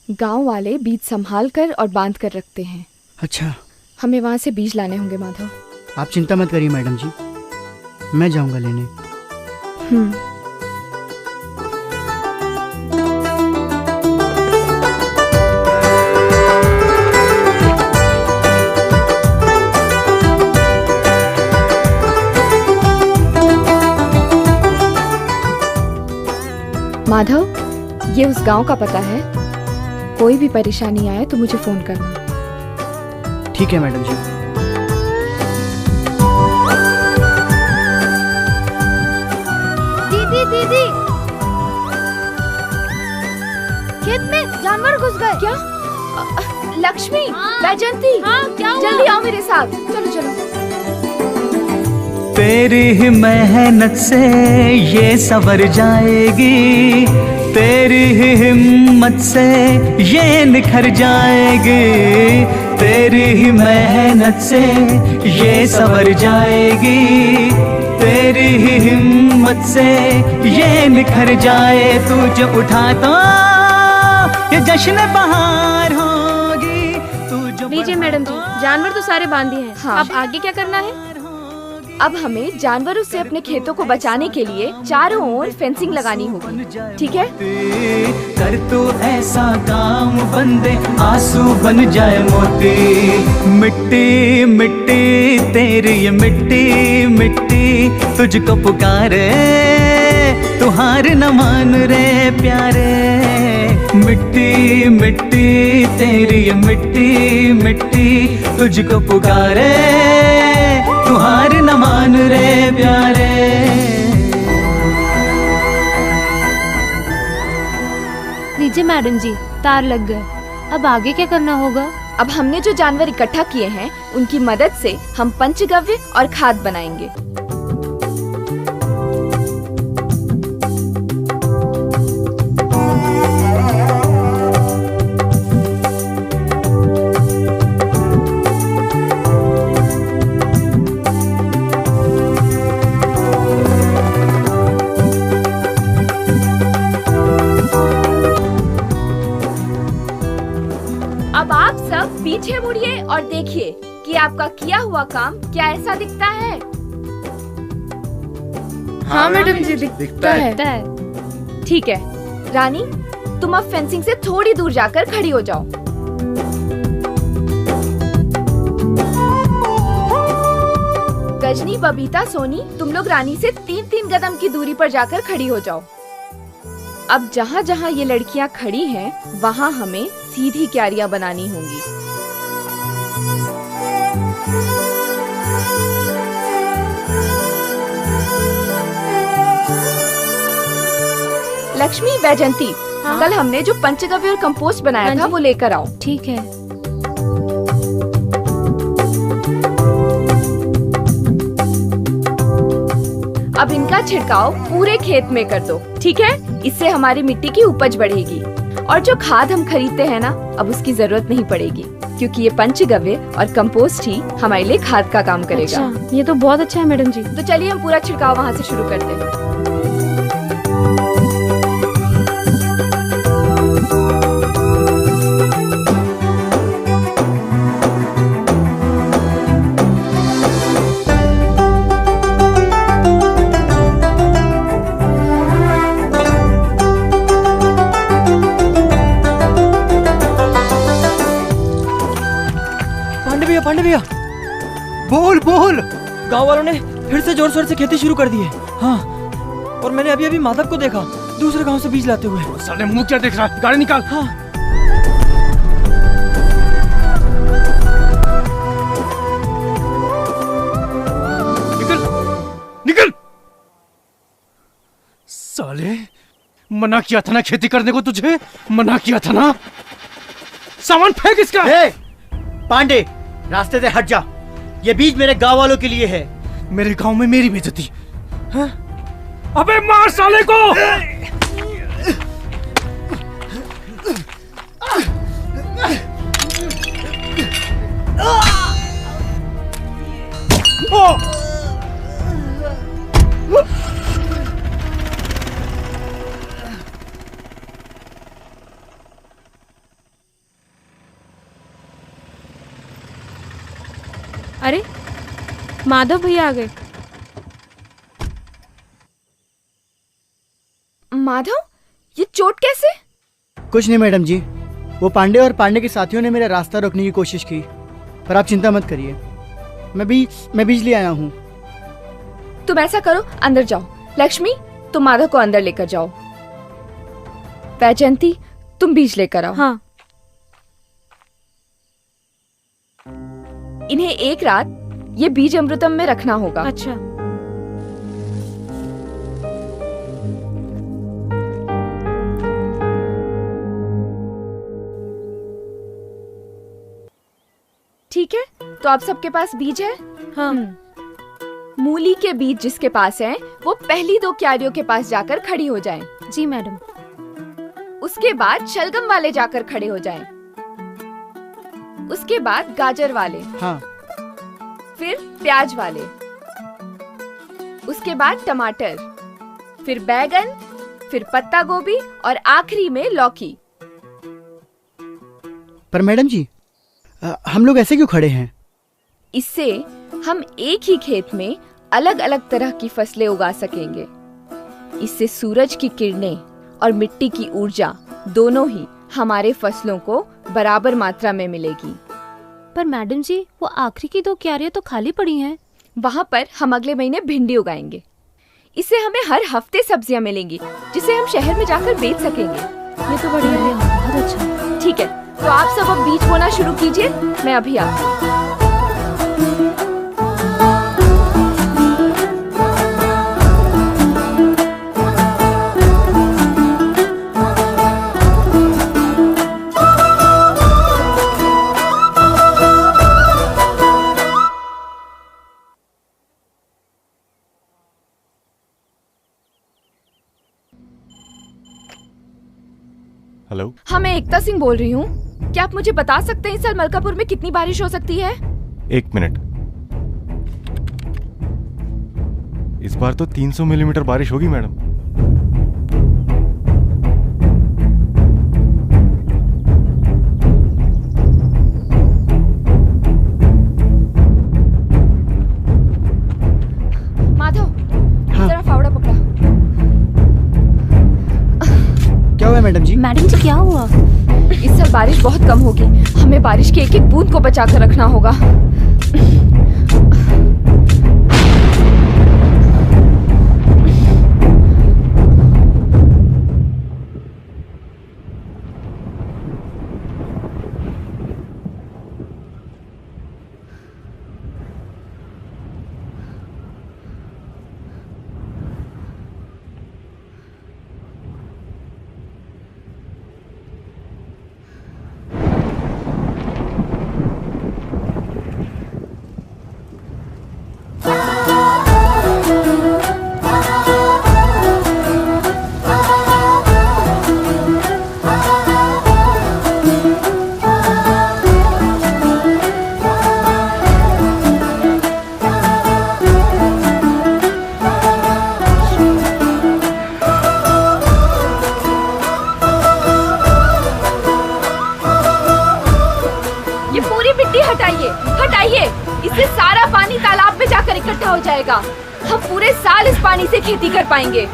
गांव वाले बीज संभाल कर और बांध कर रखते हैं। अच्छा, हमें वहां से बीज लाने होंगे माधव। आप चिंता मत करिए मैडम जी, मैं जाऊंगा लेने। माधव, ये उस गांव का पता है। कोई भी परेशानी आए तो मुझे फोन करना। ठीक है मैडम जी। दीदी दीदी, खेत में जानवर घुस गए। क्या? लक्ष्मी, वैजंती, क्या हुआ? जल्दी आओ मेरे साथ। चलो चलो। तेरी ही मेहनत से ये संवर जाएगी, तेरी ही हिम्मत से ये निखर जाएगी, तेरी ही मेहनत से ये संवर जाएगी, तेरी ही हिम्मत से ये निखर जाए। तू जो उठा तो ये जश्न बहार होगी। तू जो लीजिए मैडम जी, जानवर तो सारे बांधे हैं। हाँ। अब आगे क्या करना है? अब हमें जानवरों से अपने खेतों को बचाने के लिए चारों ओर फेंसिंग लगानी होगी, ठीक है? कर तू ऐसा काम बंदे आंसू बन जाए मोती। मिट्टी मिट्टी तेरी ये मिट्टी मिट्टी तुझको पुकारे, तू हार न मान रे प्यारे। मिट्टी मिट्टी तेरी ये मिट्टी मिट्टी तुझको पुकारे, तू हार न मान रे प्यारे। लीजिए मैडम जी, तार लग गए। अब आगे क्या करना होगा? अब हमने जो जानवर इकट्ठा किए हैं उनकी मदद से हम पंचगव्य और खाद बनाएंगे। अब आप सब पीछे मुड़िए और देखिए कि आपका किया हुआ काम क्या ऐसा दिखता है। हाँ मैडम जी, दिखता है। ठीक है रानी, तुम अब फेंसिंग से थोड़ी दूर जाकर खड़ी हो जाओ। गजनी, बबीता, सोनी, तुम लोग रानी से 3-3 कदम की दूरी पर जाकर खड़ी हो जाओ। अब जहाँ जहाँ ये लड़कियाँ खड़ी हैं, वहाँ हमें सीधी क्यारियाँ बनानी होंगी। लक्ष्मी, वैजंती, कल हमने जो पंचगव्य और कंपोस्ट बनाया था वो लेकर आओ। ठीक है। अब इनका छिड़काव पूरे खेत में कर दो, ठीक है? इससे हमारी मिट्टी की उपज बढ़ेगी। और जो खाद हम खरीदते हैं ना, अब उसकी जरूरत नहीं पड़ेगी, क्योंकि ये पंचगव्य और कंपोस्ट ही हमारे लिए खाद का काम करेगा। अच्छा, ये तो बहुत अच्छा है मैडम जी। तो चलिए हम पूरा छिड़काव वहाँ से शुरू करते हैं। पांडे भैया, बोल बोल। गांव वालों ने फिर से जोर शोर से खेती शुरू कर दी है। हाँ, और मैंने अभी अभी माधव को देखा दूसरे गांव से बीज लाते हुए। साले मुंह क्या देख रहा है? गाड़ी निकाल। हाँ। निकल निकल। साले, मना किया था ना खेती करने को, तुझे मना किया था ना। सामान फेंक इसका। पांडे, रास्ते से हट जा। ये बीज मेरे गांव वालों के लिए है। मेरे गांव में मेरी बेइज्जती। अबे मार साले को। अरे माधव भैया आ गए। माधव, ये चोट कैसे? कुछ नहीं मैडम जी, वो पांडे और पांडे के साथियों ने मेरा रास्ता रोकने की कोशिश की, पर आप चिंता मत करिए, मैं बीज ले आया हूँ। तुम ऐसा करो, अंदर जाओ। लक्ष्मी, तुम माधव को अंदर लेकर जाओ। वैजयंती, तुम बीज लेकर आओ। हाँ। इन्हें एक रात ये बीज अमृतम में रखना होगा। अच्छा। ठीक है, तो आप सबके पास बीज है? हाँ। मूली के बीज जिसके पास हैं, वो पहली 2 क्यारियों के पास जाकर खड़ी हो जाएं। जी मैडम। उसके बाद शलगम वाले जाकर खड़े हो जाएं। उसके बाद गाजर वाले। हाँ। फिर प्याज वाले। उसके बाद टमाटर, फिर बैगन, फिर पत्ता गोभी और आखिरी में लौकी। पर मैडम जी, हम लोग ऐसे क्यों खड़े हैं? इससे हम एक ही खेत में अलग अलग तरह की फसलें उगा सकेंगे। इससे सूरज की किरणें और मिट्टी की ऊर्जा दोनों ही हमारे फसलों को बराबर मात्रा में मिलेगी। पर मैडम जी, वो आखिरी की 2 क्यारियां तो खाली पड़ी हैं। वहाँ पर हम अगले महीने भिंडी उगाएंगे। इससे हमें हर हफ्ते सब्जियाँ मिलेंगी, जिसे हम शहर में जाकर बेच सकेंगे। ये तो बढ़िया है, बहुत अच्छा। ठीक है, तो आप सब अब बीज बोना शुरू कीजिए, मैं अभी आती हूँ। हेलो। हाँ, मैं एकता सिंह बोल रही हूँ। क्या आप मुझे बता सकते हैं इस साल मलकापुर में कितनी बारिश हो सकती है? 1 मिनट। इस बार तो 300 मिलीमीटर बारिश होगी मैडम। माधव, जरा फावड़ा पकड़ा। क्या हुआ मैडम जी? मैडम जी, क्या हुआ? इस साल बारिश बहुत कम होगी, हमें बारिश के एक एक बूंद को बचा कर रखना होगा। हटाइए, इससे सारा पानी तालाब में जाकर इकट्ठा हो जाएगा। हम पूरे साल इस पानी से खेती कर पाएंगे।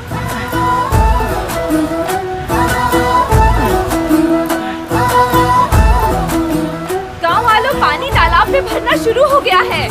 गांव वालों, पानी तालाब में भरना शुरू हो गया है।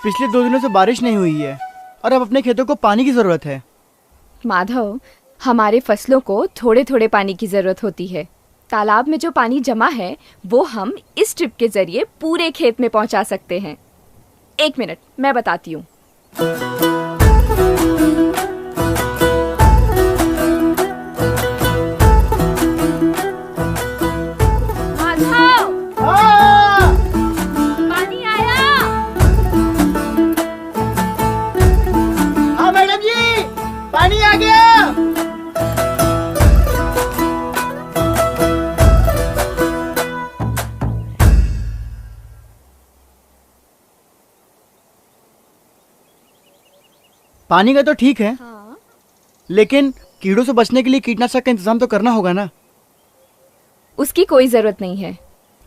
पिछले 2 दिनों से बारिश नहीं हुई है और अब अपने खेतों को पानी की जरूरत है। माधव, हमारे फसलों को थोड़े थोड़े पानी की जरूरत होती है। तालाब में जो पानी जमा है वो हम इस ट्रिप के जरिए पूरे खेत में पहुंचा सकते हैं। 1 मिनट, मैं बताती हूँ। पानी आ गया। पानी का तो ठीक है। हाँ। लेकिन कीड़ों से बचने के लिए कीटनाशक का इंतजाम तो करना होगा ना। उसकी कोई जरूरत नहीं है।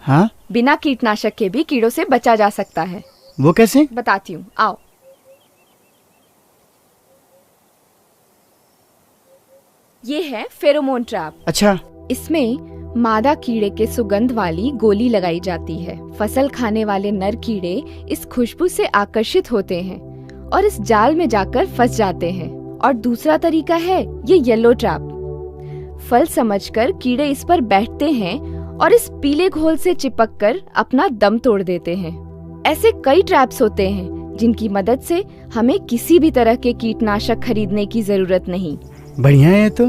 हाँ? बिना कीटनाशक के भी कीड़ों से बचा जा सकता है। वो कैसे? बताती हूँ, आओ। ये है फेरोमोन ट्रैप। अच्छा। इसमें मादा कीड़े के सुगंध वाली गोली लगाई जाती है। फसल खाने वाले नर कीड़े इस खुशबू से आकर्षित होते हैं और इस जाल में जाकर फंस जाते हैं। और दूसरा तरीका है ये येलो ट्रैप। फल समझकर कीड़े इस पर बैठते हैं और इस पीले घोल से चिपककर अपना दम तोड़ देते हैं। ऐसे कई ट्रैप्स होते हैं जिनकी मदद से हमें किसी भी तरह के कीटनाशक खरीदने की जरूरत नहीं। बढ़िया है तो।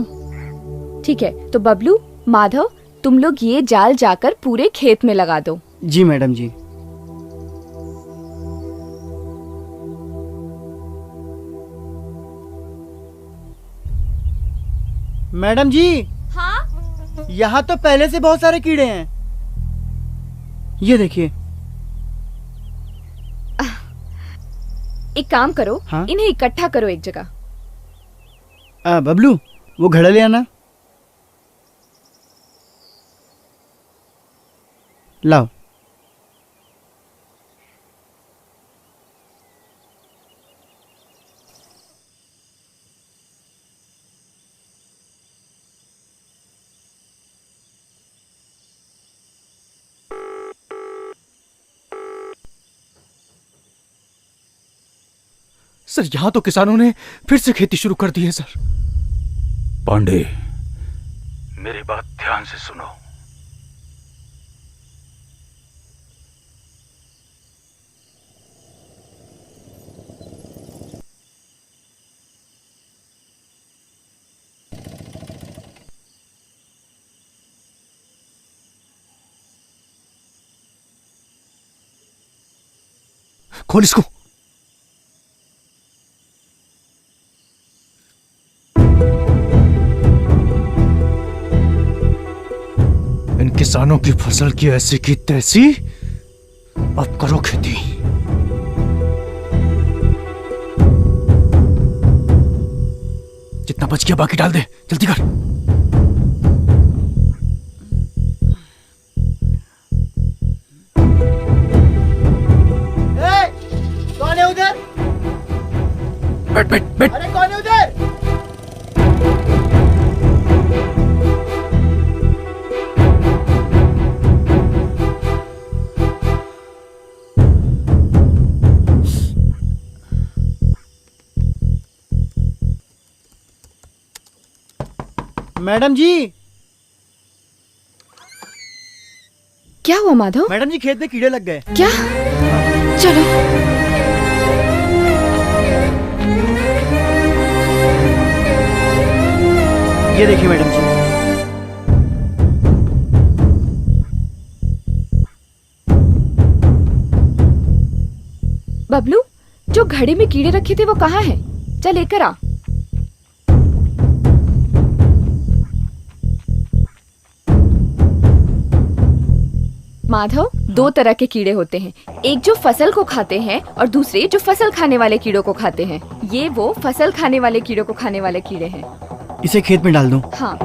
ठीक है, तो बबलू, माधव, तुम लोग ये जाल जाकर पूरे खेत में लगा दो। जी मैडम जी। मैडम जी। हाँ? यहाँ तो पहले से बहुत सारे कीड़े हैं। ये देखिए। एक काम करो। हाँ? इन्हें इकट्ठा करो एक जगह। बबलू, वो घड़ा ले आना। लाओ। सर, यहाँ तो किसानों ने फिर से खेती शुरू कर दी है सर। पांडे, मेरी बात ध्यान से सुनो। खोल इसको। इन किसानों की फसल की ऐसी की तैसी, अब करो खेती। जितना बच गया बाकी डाल दे, जल्दी कर। कौन है उधर? बैठ बैठ बैठ। अरे कौन है उधर? मैडम जी। क्या हुआ माधव? मैडम जी, खेत में कीड़े लग गए। क्या? चलो। ये देखिए मैडम जी। बबलू, जो घड़े में कीड़े रखे थे वो कहाँ हैं? चल लेकर आ। माधव, दो तरह के कीड़े होते हैं। एक जो फसल को खाते हैं और दूसरे जो फसल खाने वाले कीड़ों को खाते हैं। ये वो फसल खाने वाले कीड़ों को खाने वाले कीड़े हैं। इसे खेत में डाल दूं? हाँ।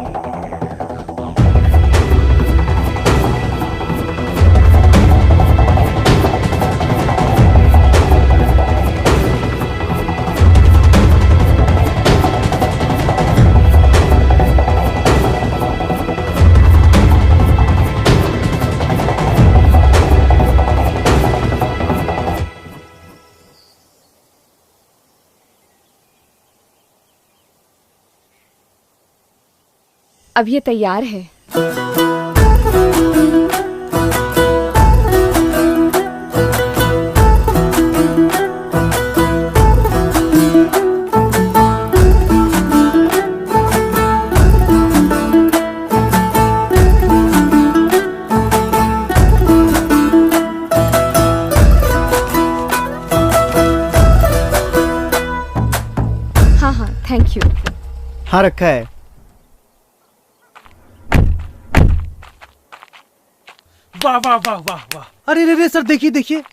अब ये तैयार है। हाँ हाँ, थैंक यू। हाँ रखा है। वाह वाह वाह वाह वाह। अरे रे रे सर, देखिए देखिए,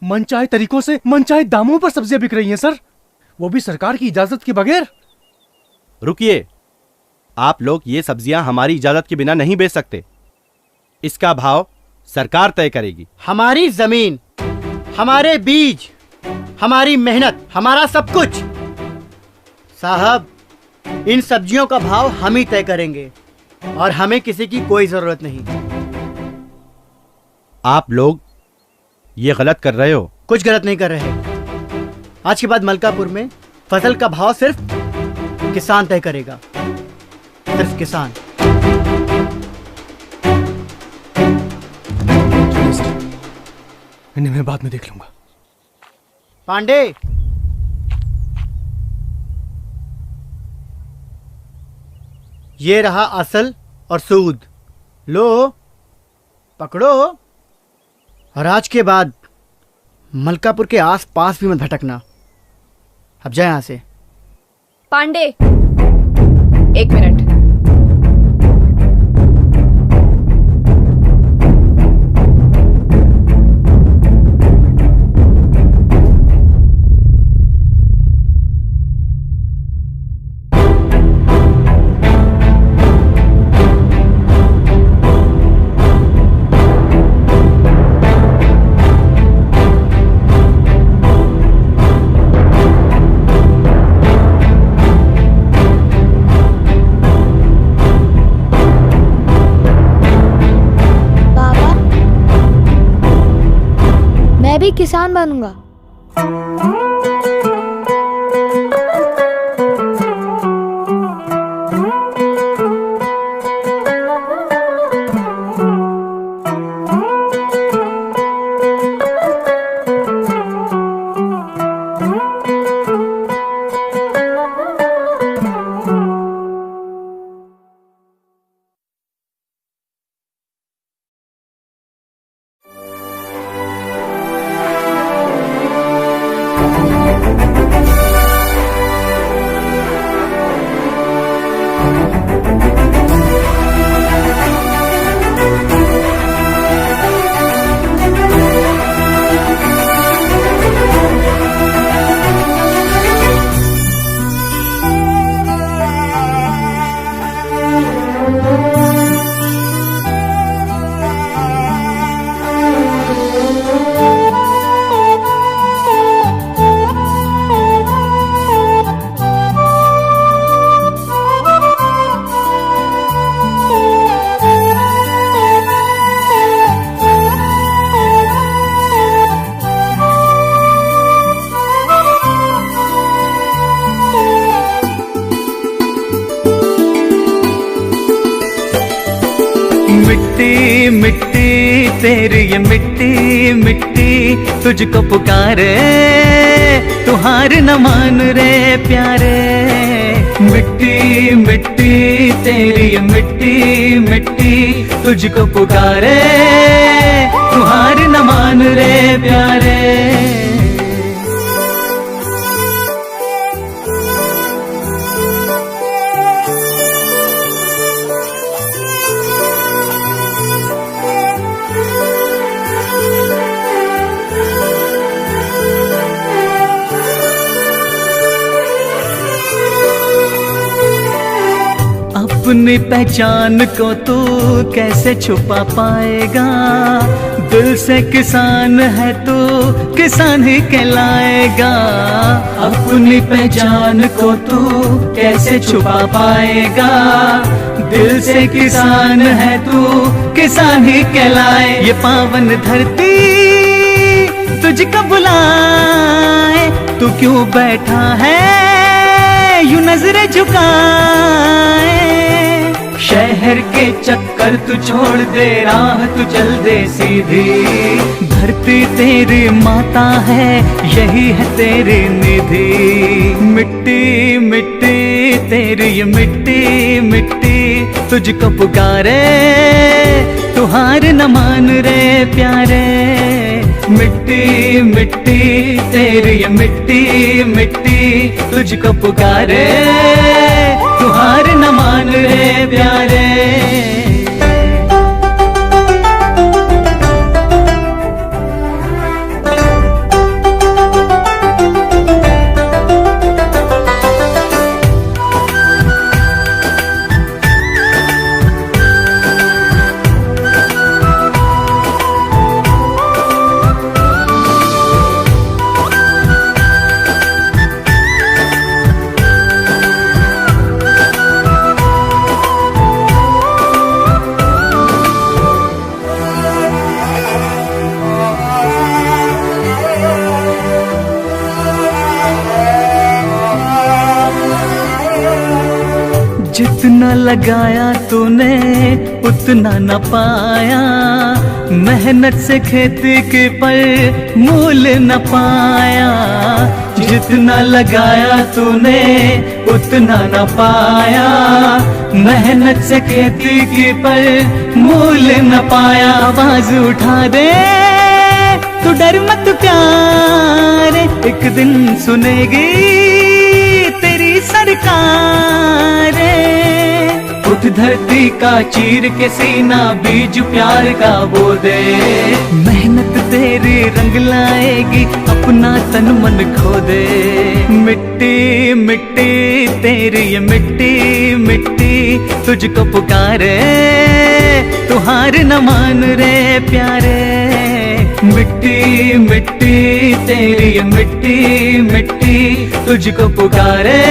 मनचाहे तरीकों से मनचाहे दामों पर सब्जियां बिक रही हैं सर, वो भी सरकार की इजाजत के बगैर। रुकिए, आप लोग ये सब्जियां हमारी इजाजत के बिना नहीं बेच सकते। इसका भाव सरकार तय करेगी। हमारी जमीन, हमारे बीज, हमारी मेहनत, हमारा सब कुछ। साहब, इन सब्जियों का भाव हम ही तय करेंगे और हमें किसी की कोई जरूरत नहीं। आप लोग ये गलत कर रहे हो। कुछ गलत नहीं कर रहे। आज के बाद मलकापुर में फसल का भाव सिर्फ किसान तय करेगा, सिर्फ किसान। इन्हें मैं बाद में देख लूंगा। पांडे, ये रहा असल और सूद, लो पकड़ो। और आज के बाद मलकापुर के आस पास भी मत भटकना। अब जाए यहां से। पांडे, एक मिनट। मैं भी किसान बनूंगा। मिट्टी मिट्टी तेरी ये मिट्टी मिट्टी तुझको पुकारे, तू हार न मान रे प्यारे। मिट्टी मिट्टी तेरी ये मिट्टी मिट्टी तुझको पुकारे, तू हार न मान रे प्यारे। अपनी पहचान को तू कैसे छुपा पाएगा, दिल से किसान है तू किसान ही कहलाएगा। अपनी पहचान को तू कैसे छुपा पाएगा, दिल से किसान है तू किसान ही कहलाए। ये पावन धरती तुझको बुलाए, तू क्यों बैठा है यूं नजरें झुकाए। शहर के चक्कर तू छोड़ दे, राह तू चल दे सीधी। धरती तेरी माता है, यही है तेरी निधि। मिट्टी मिट्टी तेरी ये मिट्टी मिट्टी तुझको पुकारे, तू हार न मान रे प्यारे। मिट्टी मिट्टी तेरी ये मिट्टी मिट्टी तुझको पुकारे, प्यारे। जितना लगाया तूने उतना न पाया, मेहनत से खेती के पर मूल न पाया। जितना लगाया तूने उतना न पाया, मेहनत से खेती के पर मूल न पाया। आवाज उठा दे तू डर मत प्यारे, एक दिन सुनेगी तेरी सरकार। उठ धरती का चीर के सीना, बीज प्यार का बो दे। मेहनत तेरी रंग लाएगी, अपना तन मन खो दे। मिट्टी मिट्टी तेरी ये मिट्टी मिट्टी तुझको पुकारे, तू हार न मान रे प्यारे। मिट्टी मिट्टी तेरी ये मिट्टी मिट्टी तुझको पुकारे,